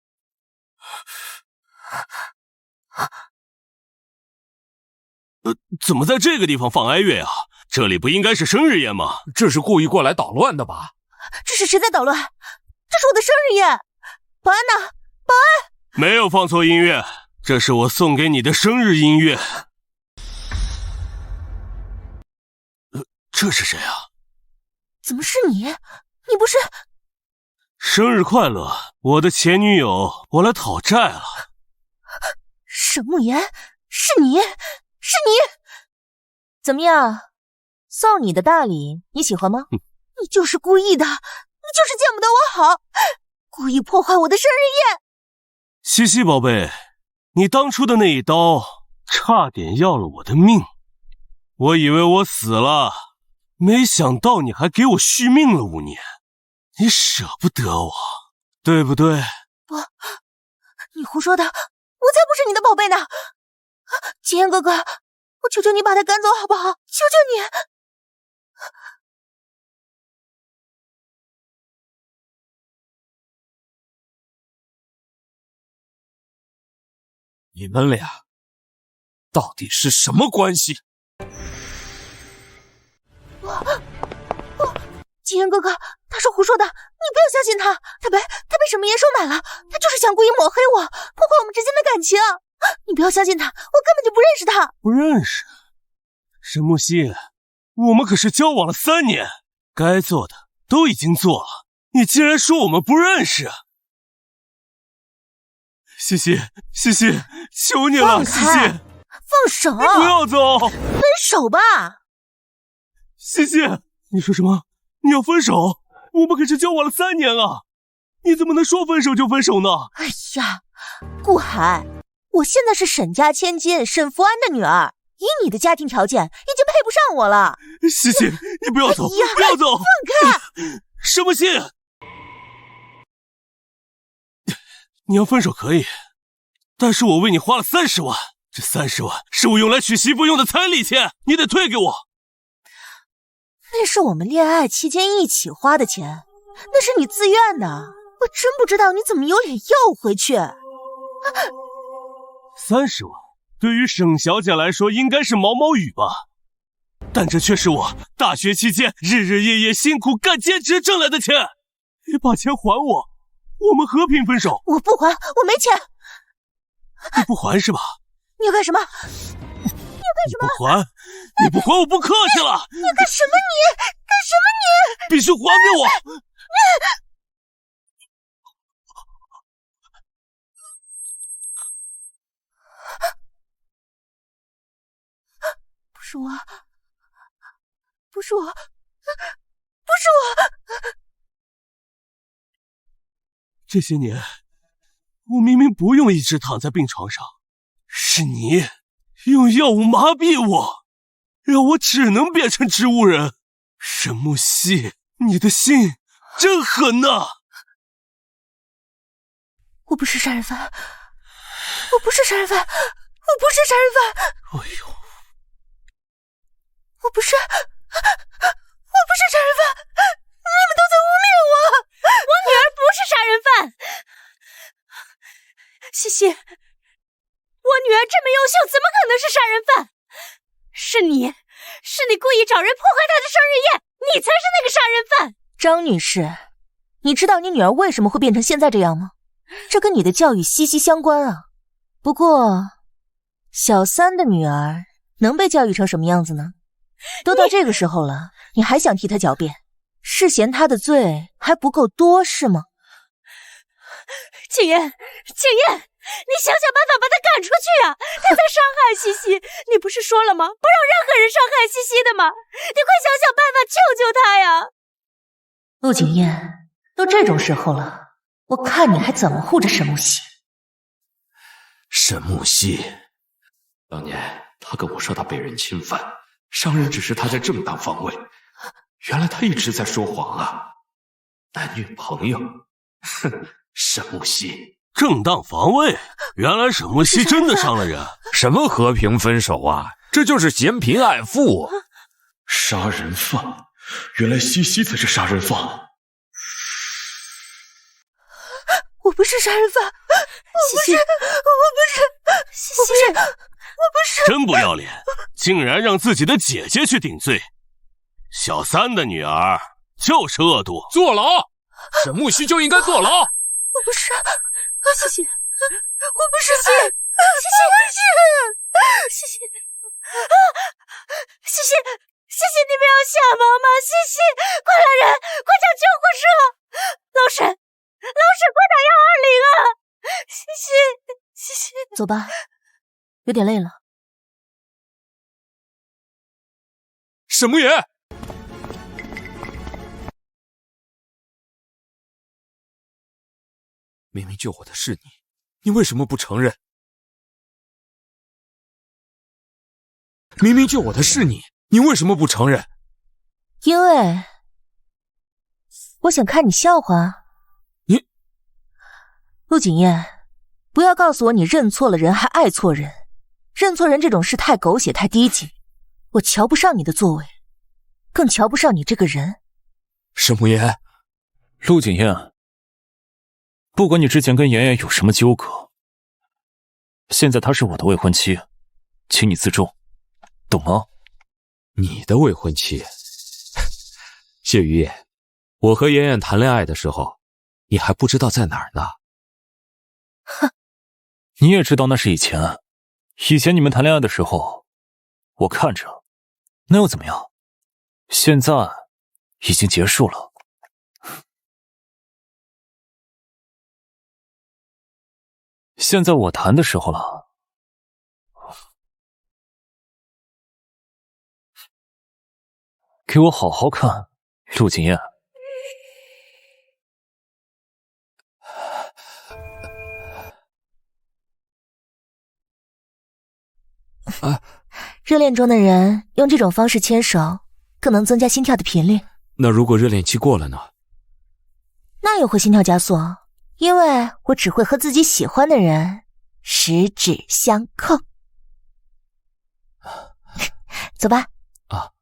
怎么在这个地方放哀乐啊？这里不应该是生日宴吗？
这是故意过来捣乱的吧？
这是谁在捣乱？这是我的生日宴！保安呢？保安！
没有放错音乐，这是我送给你的生日音乐。这是谁啊？
怎么是你？你不是……
生日快乐，我的前女友，我来讨债了。
沈慕言，是你，是你！怎么样？送你的大礼，你喜欢吗？你就是故意的，你就是见不得我好，故意破坏我的生日宴。
西西宝贝，你当初的那一刀差点要了我的命，我以为我死了，没想到你还给我续命了5年，你舍不得我，对不对？
不，你胡说的，我才不是你的宝贝呢！吉言哥哥，我求求你把他赶走好不好？求求你！
你们俩到底是什么关系？
吉言哥哥，他是胡说的，你不要相信他。他被沈慕言收买了，他就是想故意抹黑我，破坏我们之间的感情。你不要相信他，我根本就不认识他。
不认识？沈木熙，我们可是交往了3年，该做的都已经做了，你竟然说我们不认识？西西，西西，求你了，西西，
放手！
你不要走，
分手吧！
西西，你说什么？你要分手？我们可是交往了3年啊！你怎么能说分手就分手呢？
哎呀，顾海，我现在是沈家千金沈福安的女儿，以你的家庭条件，已经配不上我了。
西西，你不要走，不要走！
放开！
什么信？你要分手可以，但是我为你花了30万，这30万是我用来娶媳妇用的彩礼钱，你得退给我。
那是我们恋爱期间一起花的钱，那是你自愿的，我真不知道你怎么有脸要回去。
30万对于沈小姐来说应该是毛毛雨吧，但这却是我大学期间日日夜夜辛苦干兼职挣来的钱，你把钱还我，我们和平分手。
我不还，我没钱。
你不还是吧？
你要干什么？
你不还，你不还我不客气了。
你干什么你？干什么你？
必须还给我！
不是我，不是我，不是我。
这些年，我明明不用一直躺在病床上，是你用药物麻痹我，让我只能变成植物人。沈木熙，你的心真狠呐！
我不是杀人犯，我不是杀人犯，我不是杀人犯。
哎呦，
我不是杀人犯，你们都在污蔑我。
我女儿不是杀人犯。西西，我女儿这么优秀，怎么可能是杀人犯？是你故意找人破坏她的生日宴，你才是那个杀人犯。
张女士，你知道你女儿为什么会变成现在这样吗？这跟你的教育息息相关啊。不过，小三的女儿能被教育成什么样子呢？都到这个时候了，你还想替她狡辩？是嫌她的罪还不够多是吗？
景砚，你想想办法把她赶出去啊！她在伤害西西，你不是说了吗？不让任何人伤害西西的吗？你快想想办法救救她呀！
陆景砚，都这种时候了，我看你还怎么护着沈木熙。
沈木熙，当年他跟我说他被人侵犯，伤人只是他在正当防卫，原来他一直在说谎啊！男女朋友，哼，沈木熙。
正当防卫，原来沈木熙真的伤了人。
什么和平分手啊？这就是嫌贫爱富。
杀人犯，原来西西才是杀人犯。
我不是杀人犯，我不是。
真不要脸，竟然让自己的姐姐去顶罪。小三的女儿就是恶毒，
坐牢！沈木须就应该坐牢。
我不是，谢谢，我不是，谢谢，谢谢你不要吓妈妈，谢谢，快来人，快叫救护车！老沈，快打120啊！谢谢。走吧，有点累了。
沈木言，明明救我的是你，你为什么不承认？明明救我的是你，你为什么不承认？
因为我想看你笑话。
你，
陆景烨，不要告诉我你认错了人还爱错人，认错人这种事太狗血太低级，我瞧不上你的作为，更瞧不上你这个人。
沈木言，
陆景烨，不管你之前跟妍妍有什么纠葛，现在她是我的未婚妻，请你自重，懂吗？
你的未婚妻？谢于野，我和妍妍谈恋爱的时候，你还不知道在哪儿呢。
哼，
你也知道那是以前。以前你们谈恋爱的时候，我看着，那又怎么样？现在已经结束了。现在我谈的时候了。给我好好看，陆景烨。
热恋中的人用这种方式牵手，更能增加心跳的频率。
那如果热恋期过了呢？
那也会心跳加速，因为我只会和自己喜欢的人十指相扣。走吧。
啊，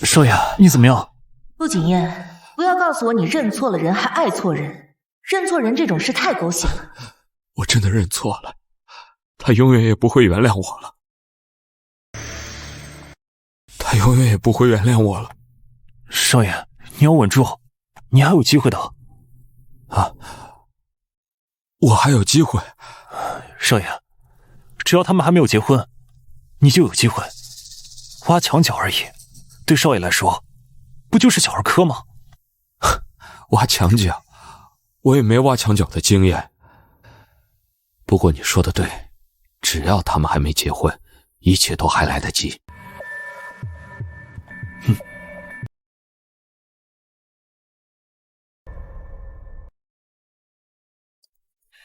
少爷，你怎么样？
陆景烨，不要告诉我你认错了人还爱错人，认错人这种事太狗血了。
我真的认错了，他永远也不会原谅我了。他永远也不会原谅我了。
少爷，你要稳住，你还有机会的。
啊，我还有机会。
少爷，只要他们还没有结婚，你就有机会。挖墙脚而已，对少爷来说，不就是小儿科吗？
挖墙脚，我也没挖墙脚的经验。不过你说的对，只要他们还没结婚，一切都还来得及。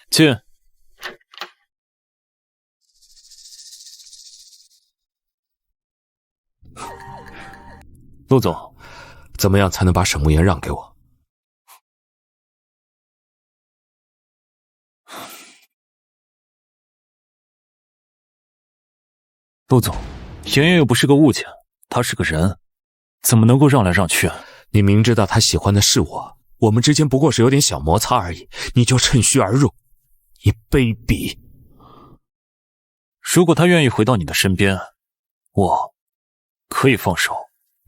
进。陆总，
怎么样才能把沈木言让给我？
陆总，妍妍又不是个物件，她是个人，怎么能够让来让去？
你明知道他喜欢的是我，我们之间不过是有点小摩擦而已，你就趁虚而入，你卑鄙！
如果他愿意回到你的身边，我可以放手。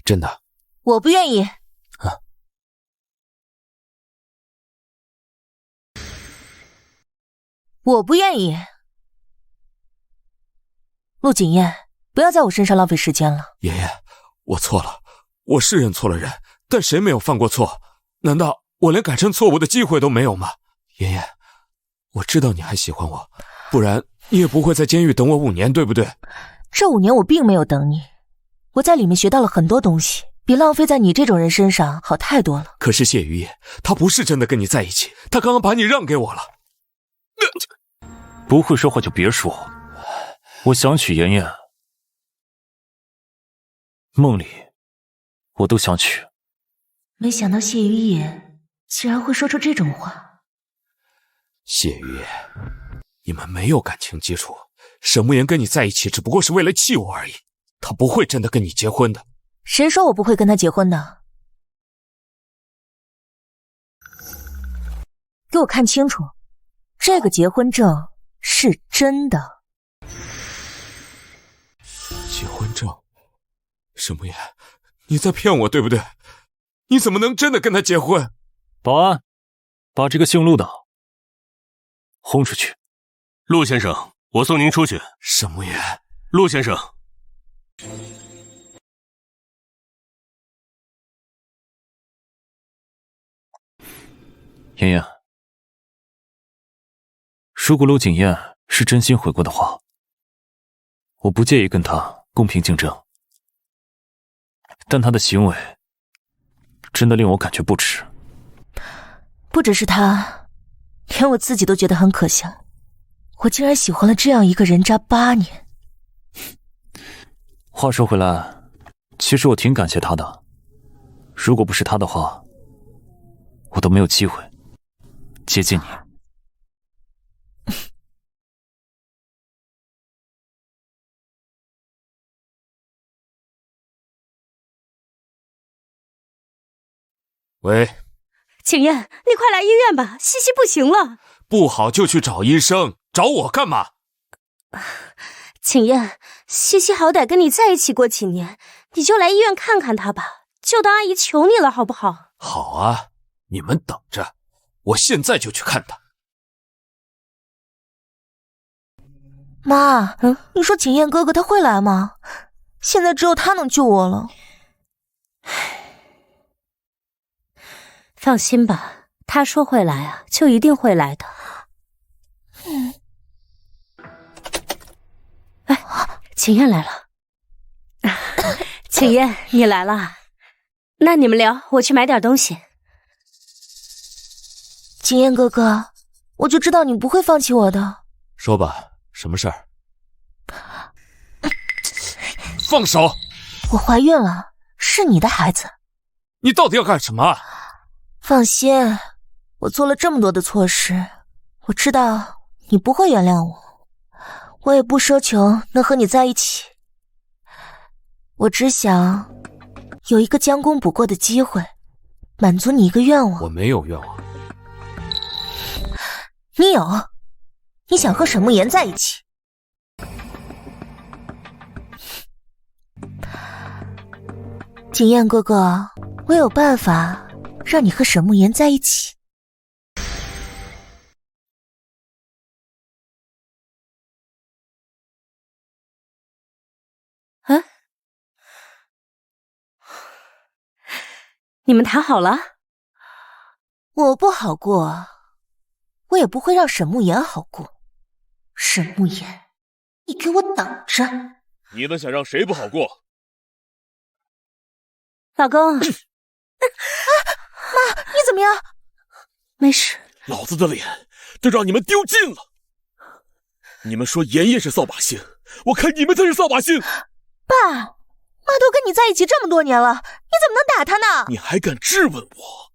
真的？
我不愿意。
啊！
我不愿意。陆景烨，不要在我身上浪费时间了。
爷爷，我错了，我是认错了人，但谁没有犯过错？难道我连改正错误的机会都没有吗？爷爷，我知道你还喜欢我，不然你也不会在监狱等我5年，对不对？
这5年我并没有等你，我在里面学到了很多东西，比浪费在你这种人身上好太多了。
可是谢于野，他不是真的跟你在一起，他刚刚把你让给我了。
不会说话就别说。我想娶妍妍，梦里我都想娶。
没想到谢于野竟然会说出这种话。
谢于野，你们没有感情基础，沈木言跟你在一起只不过是为了气我而已，他不会真的跟你结婚的。
谁说我不会跟他结婚的？给我看清楚，这个结婚证是真的。
结婚证？沈慕言，你在骗我对不对？你怎么能真的跟他结婚？
保安，把这个姓陆的轰出去。
陆先生，我送您出去。
沈慕言，
陆先生。
妍妍，如果陆景燕是真心悔过的话，我不介意跟她公平竞争，但她的行为真的令我感觉不耻。
不只是她，连我自己都觉得很可笑，我竟然喜欢了这样一个人渣8年。
话说回来，其实我挺感谢她的，如果不是她的话，我都没有机会接近你。
喂，
景燕，你快来医院吧，西西不行了。
不好就去找医生，找我干嘛？
景燕，西西好歹跟你在一起过几年，你就来医院看看她吧，就当阿姨求你了，好不好？
好啊，你们等着，我现在就去看他。
妈，你说景燕哥哥他会来吗？现在只有他能救我了。
放心吧，他说会来啊，就一定会来的。哎，景燕来了。景燕，你来了。那你们聊，我去买点东西。
景燕哥哥，我就知道你不会放弃我的。
说吧，什么事儿？放手！
我怀孕了，是你的孩子。
你到底要干什么？
放心，我做了这么多的错事，我知道你不会原谅我，我也不奢求能和你在一起，我只想有一个将功补过的机会，满足你一个愿望。
我没有愿望。
你有，你想和沈慕言在一起。景燕哥哥，我有办法让你和沈慕言在一起。
啊？你们谈好了？
我不好过，我也不会让沈慕言好过。沈慕言，你给我等着！
你能想让谁不好过？
老公。
妈，你怎么样？
没事。
老子的脸都让你们丢尽了。你们说妍妍是扫把星，我看你们才是扫把星。
爸，妈都跟你在一起这么多年了，你怎么能打她呢？
你还敢质问我？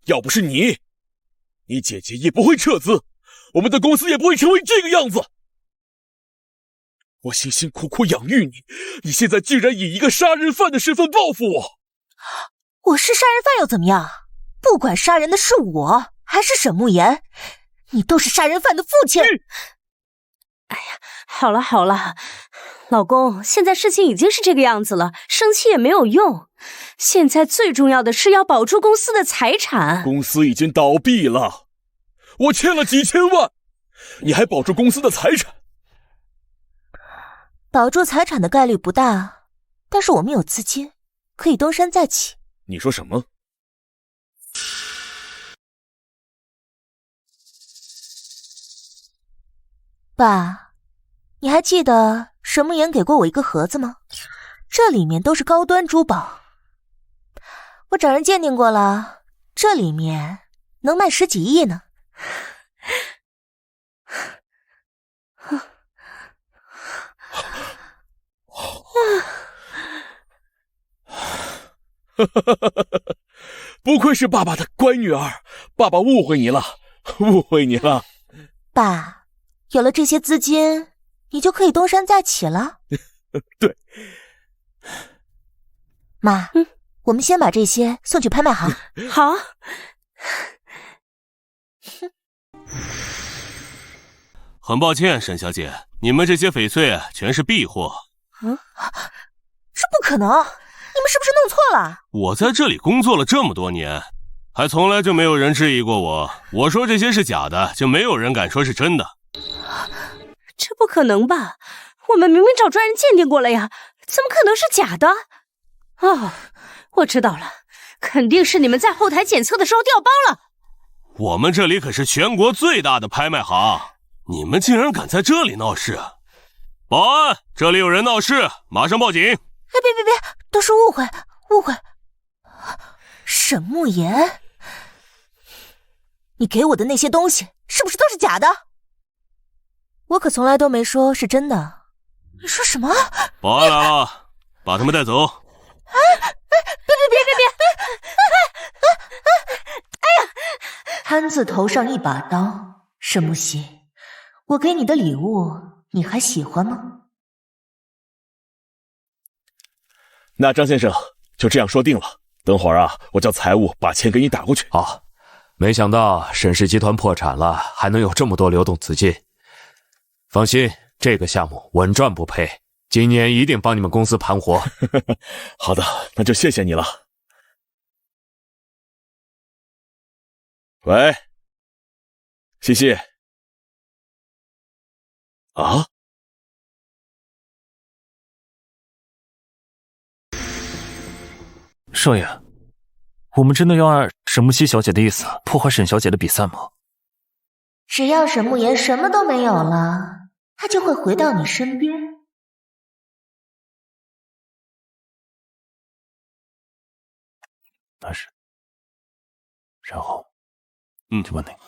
要不是你姐姐也不会撤资，我们的公司也不会成为这个样子。我辛辛苦苦养育你，你现在竟然以一个杀人犯的身份报复我！
我是杀人犯又怎么样？不管杀人的是我还是沈慕言，你都是杀人犯的父亲。
哎呀，好了好了，老公，现在事情已经是这个样子了，生气也没有用。现在最重要的是要保住公司的财产。
公司已经倒闭了，我欠了几千万，你还保住公司的财产？
保住财产的概率不大，但是我们有资金，可以东山再起。
你说什么？
爸，你还记得沈慕言给过我一个盒子吗？这里面都是高端珠宝，我找人鉴定过了，这里面能卖10几亿呢。
不愧是爸爸的乖女儿，爸爸误会你了，误会你了。
爸，有了这些资金，你就可以东山再起了。
对。
妈，我们先把这些送去拍卖行。
好。
很抱歉，沈小姐，你们这些翡翠全是 B 货。
这不可能！你们是不是弄错了？
我在这里工作了这么多年，还从来就没有人质疑过我。我说这些是假的，就没有人敢说是真的。
这不可能吧？我们明明找专人鉴定过了呀，怎么可能是假的？哦，我知道了，肯定是你们在后台检测的时候调包了。
我们这里可是全国最大的拍卖行，你们竟然敢在这里闹事！保安，这里有人闹事，马上报警！
别，都是误会。沈慕言，你给我的那些东西是不是都是假的？我可从来都没说是真的。你说什么？
保安来了，把他们带走。
别！哎呀！贪字头上一把刀，沈木兮，我给你的礼物你还喜欢吗？
那张先生就这样说定了。等会儿啊，我叫财务把钱给你打过去。
好，没想到沈氏集团破产了，还能有这么多流动资金。放心，这个项目稳赚不赔，今年一定帮你们公司盘活。
好的，那就谢谢你了。喂，西西。啊？
少爷，我们真的要按沈木兮小姐的意思破坏沈小姐的比赛吗？
只要沈慕言什么都没有了，他就会回到你身边。
那是，然后，就把那个，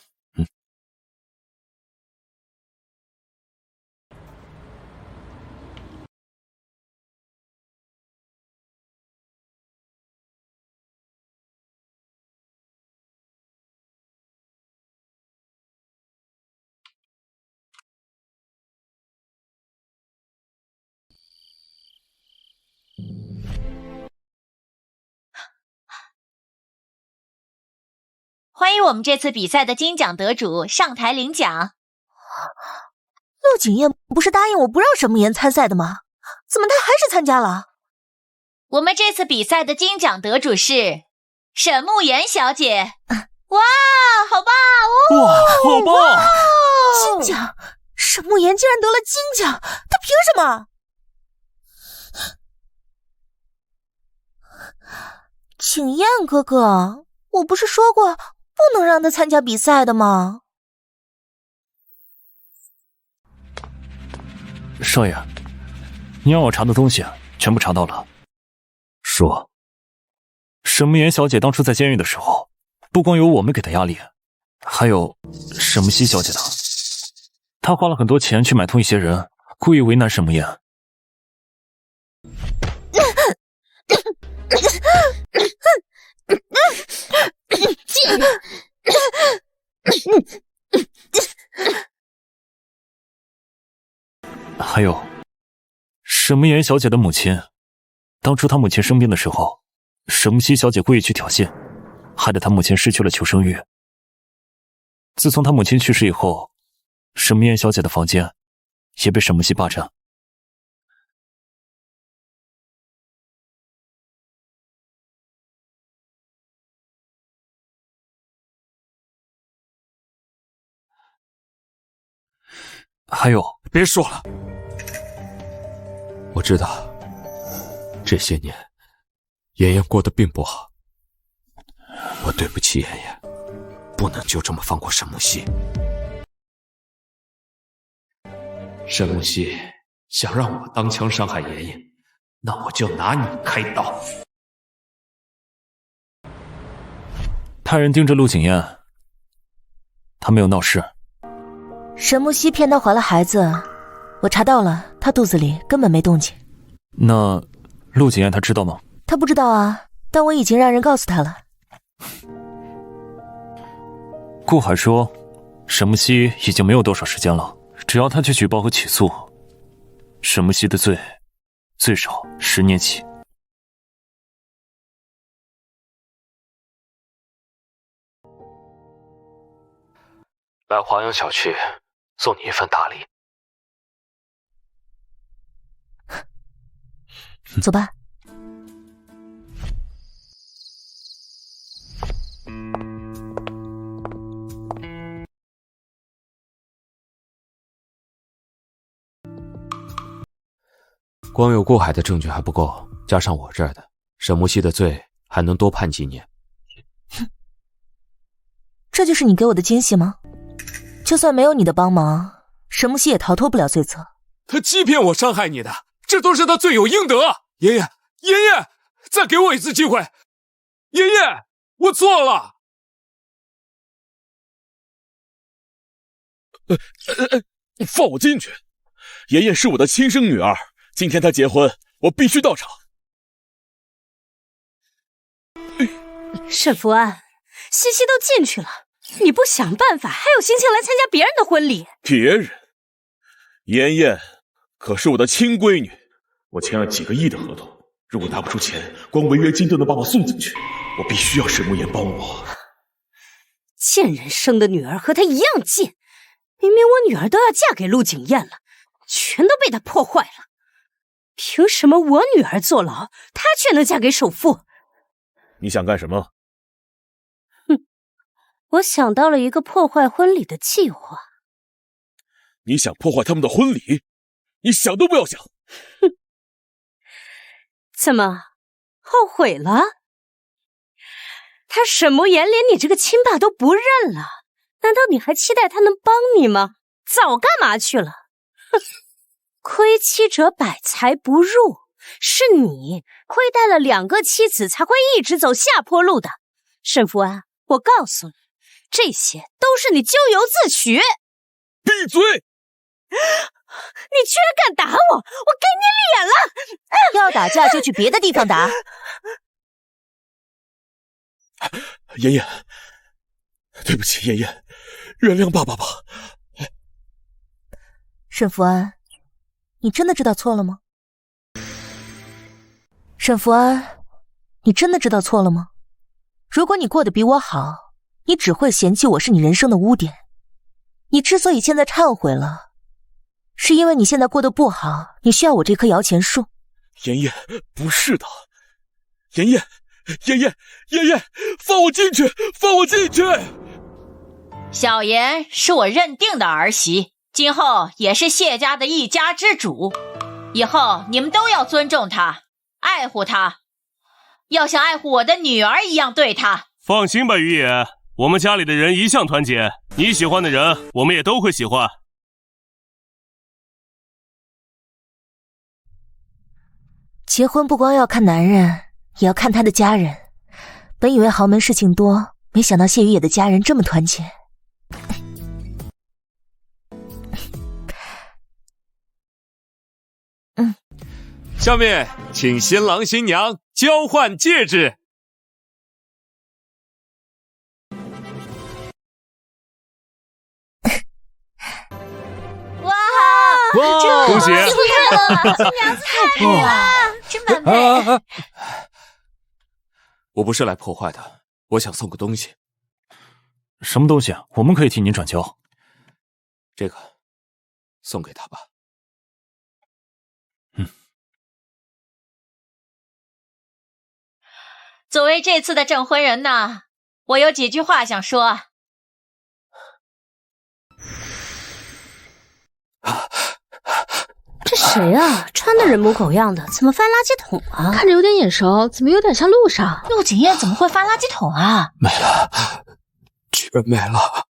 欢迎我们这次比赛的金奖得主上台领奖。
陆景烨不是答应我不让沈慕言参赛的吗？怎么他还是参加了？
我们这次比赛的金奖得主是沈慕言小姐。哇，好棒！
哇，好棒！
金奖，沈慕言竟然得了金奖，他凭什么？景烨哥哥，我不是说过不能让他参加比赛的吗？
少爷，你让我查的东西全部查到了。说，沈慕言小姐当初在监狱的时候，不光有我们给她压力，还有沈木兮小姐的。她花了很多钱去买通一些人，故意为难沈慕言。还有，沈慕言小姐的母亲，当初她母亲生病的时候，沈木兮小姐故意去挑衅，害得她母亲失去了求生欲。自从她母亲去世以后，沈慕言小姐的房间也被沈木兮霸占。还有，
别说了，我知道这些年妍妍过得并不好，我对不起妍妍，不能就这么放过沈木兮。沈木兮想让我当枪伤害妍妍，那我就拿你开刀。
派人盯着陆景烨，他没有闹事。
沈木兮骗他怀了孩子，我查到了，他肚子里根本没动静。
那陆景烨他知道吗？
他不知道啊，但我已经让人告诉他了。
顾海说，沈木兮已经没有多少时间了，只要他去举报和起诉，沈木兮的罪最少10年起。
来华阳小区，送你一份大礼。
走吧。
光有顾海的证据还不够，加上我这儿的，沈木熙的罪还能多判几年。
哼，这就是你给我的惊喜吗？就算没有你的帮忙，沈木熙也逃脱不了罪责。
他欺骗我，伤害你的，这都是他罪有应得。爷爷，爷爷，再给我一次机会。爷爷，我错了。
放我进去！妍妍是我的亲生女儿，今天她结婚，我必须到场。
沈福安，西西都进去了，你不想办法，还有心情来参加别人的婚礼？
别人？妍妍可是我的亲闺女，我签了几个亿的合同，如果拿不出钱，光违约金都能把我送进去，我必须要沈慕言帮我。
贱人生的女儿和她一样贱，明明我女儿都要嫁给陆景燕了，全都被她破坏了。凭什么我女儿坐牢，她却能嫁给首富？
你想干什么？
哼，我想到了一个破坏婚礼的计划。
你想破坏他们的婚礼？你想都不要想！
哼，怎么后悔了？他沈慕言连你这个亲爸都不认了，难道你还期待他能帮你吗？早干嘛去了？哼，亏妻者百财不入，是你亏待了2个妻子才会一直走下坡路的。沈福安，我告诉你，这些都是你咎由自取。
闭嘴！
你居然敢打我，我给你脸了！
要打架就去别的地方打。
妍妍，对不起，妍妍，原谅爸爸吧。
沈福安，你真的知道错了吗？沈福安，你真的知道错了吗？如果你过得比我好，你只会嫌弃我是你人生的污点。你之所以现在忏悔了，是因为你现在过得不好，你需要我这棵摇钱树。
妍妍，不是的，妍妍，妍妍，妍妍，放我进去，放我进去！
小妍是我认定的儿媳，今后也是谢家的一家之主，以后你们都要尊重她，爱护她，要像爱护我的女儿一样对她。
放心吧，于野，我们家里的人一向团结，你喜欢的人，我们也都会喜欢。
结婚不光要看男人，也要看他的家人。本以为豪门事情多，没想到谢于野的家人这么团结。
下面请新郎新娘交换戒指。
哇，
恭喜！
新娘子太美了，真完美。
我不是来破坏的，我想送个东西。
什么东西？我们可以替您转交。
这个，送给他吧。
作为这次的证婚人呢，我有几句话想说。
这谁啊？穿的人模狗样的，怎么翻垃圾桶啊？
看着有点眼熟，怎么有点像路上？
陆景燕怎么会翻垃圾桶啊？
没了，全没了，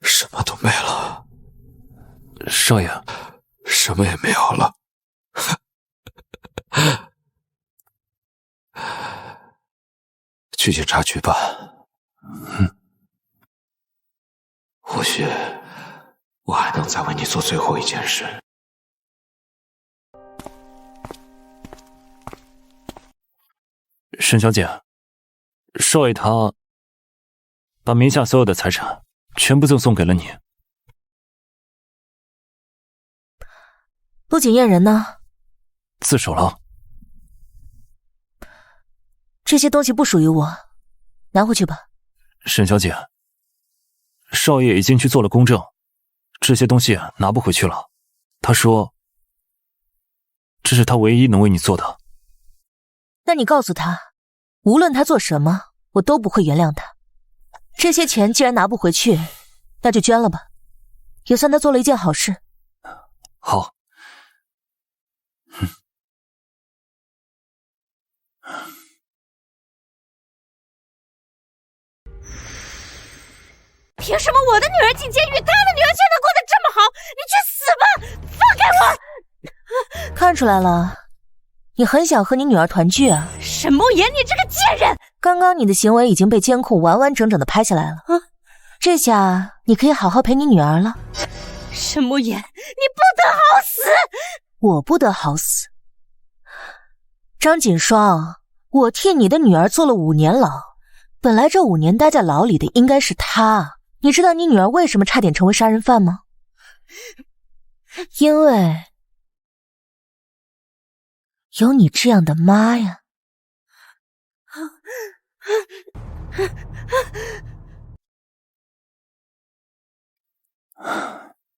什么都没了。
少爷，
什么也没有了。去警察局吧。或许我还能再为你做最后一件事。
沈小姐，少爷他把名下所有的财产全部赠送给了你。
陆景燕人呢？
自首了。
这些东西不属于我，拿回去吧。
沈小姐，少爷已经去做了公证，这些东西拿不回去了。他说，这是他唯一能为你做的。
那你告诉他，无论他做什么，我都不会原谅他。这些钱既然拿不回去，那就捐了吧，也算他做了一件好事。
好。
凭什么我的女儿进监狱，他的女儿却能过得这么好？你去死吧！放开我！
看出来了，你很想和你女儿团聚啊。
沈慕言，你这个贱人！
刚刚你的行为已经被监控完完整整的拍下来了，这下你可以好好陪你女儿了。
沈慕言，你不得好死！
我不得好死。张锦霜，我替你的女儿坐了5年牢，本来这5年待在牢里的应该是她。你知道你女儿为什么差点成为杀人犯吗？因为有你这样的妈呀。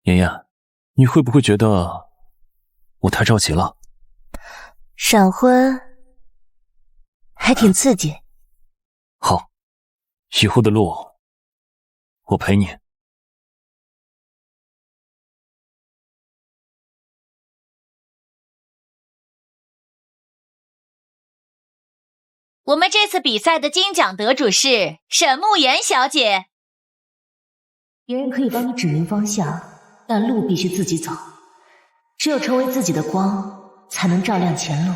妍妍，你会不会觉得我太着急了？
闪婚还挺刺激。
好，以后的路我陪你。
我们这次比赛的金奖得主是沈慕言小姐。
别人可以帮你指明方向，但路必须自己走。只有成为自己的光，才能照亮前路。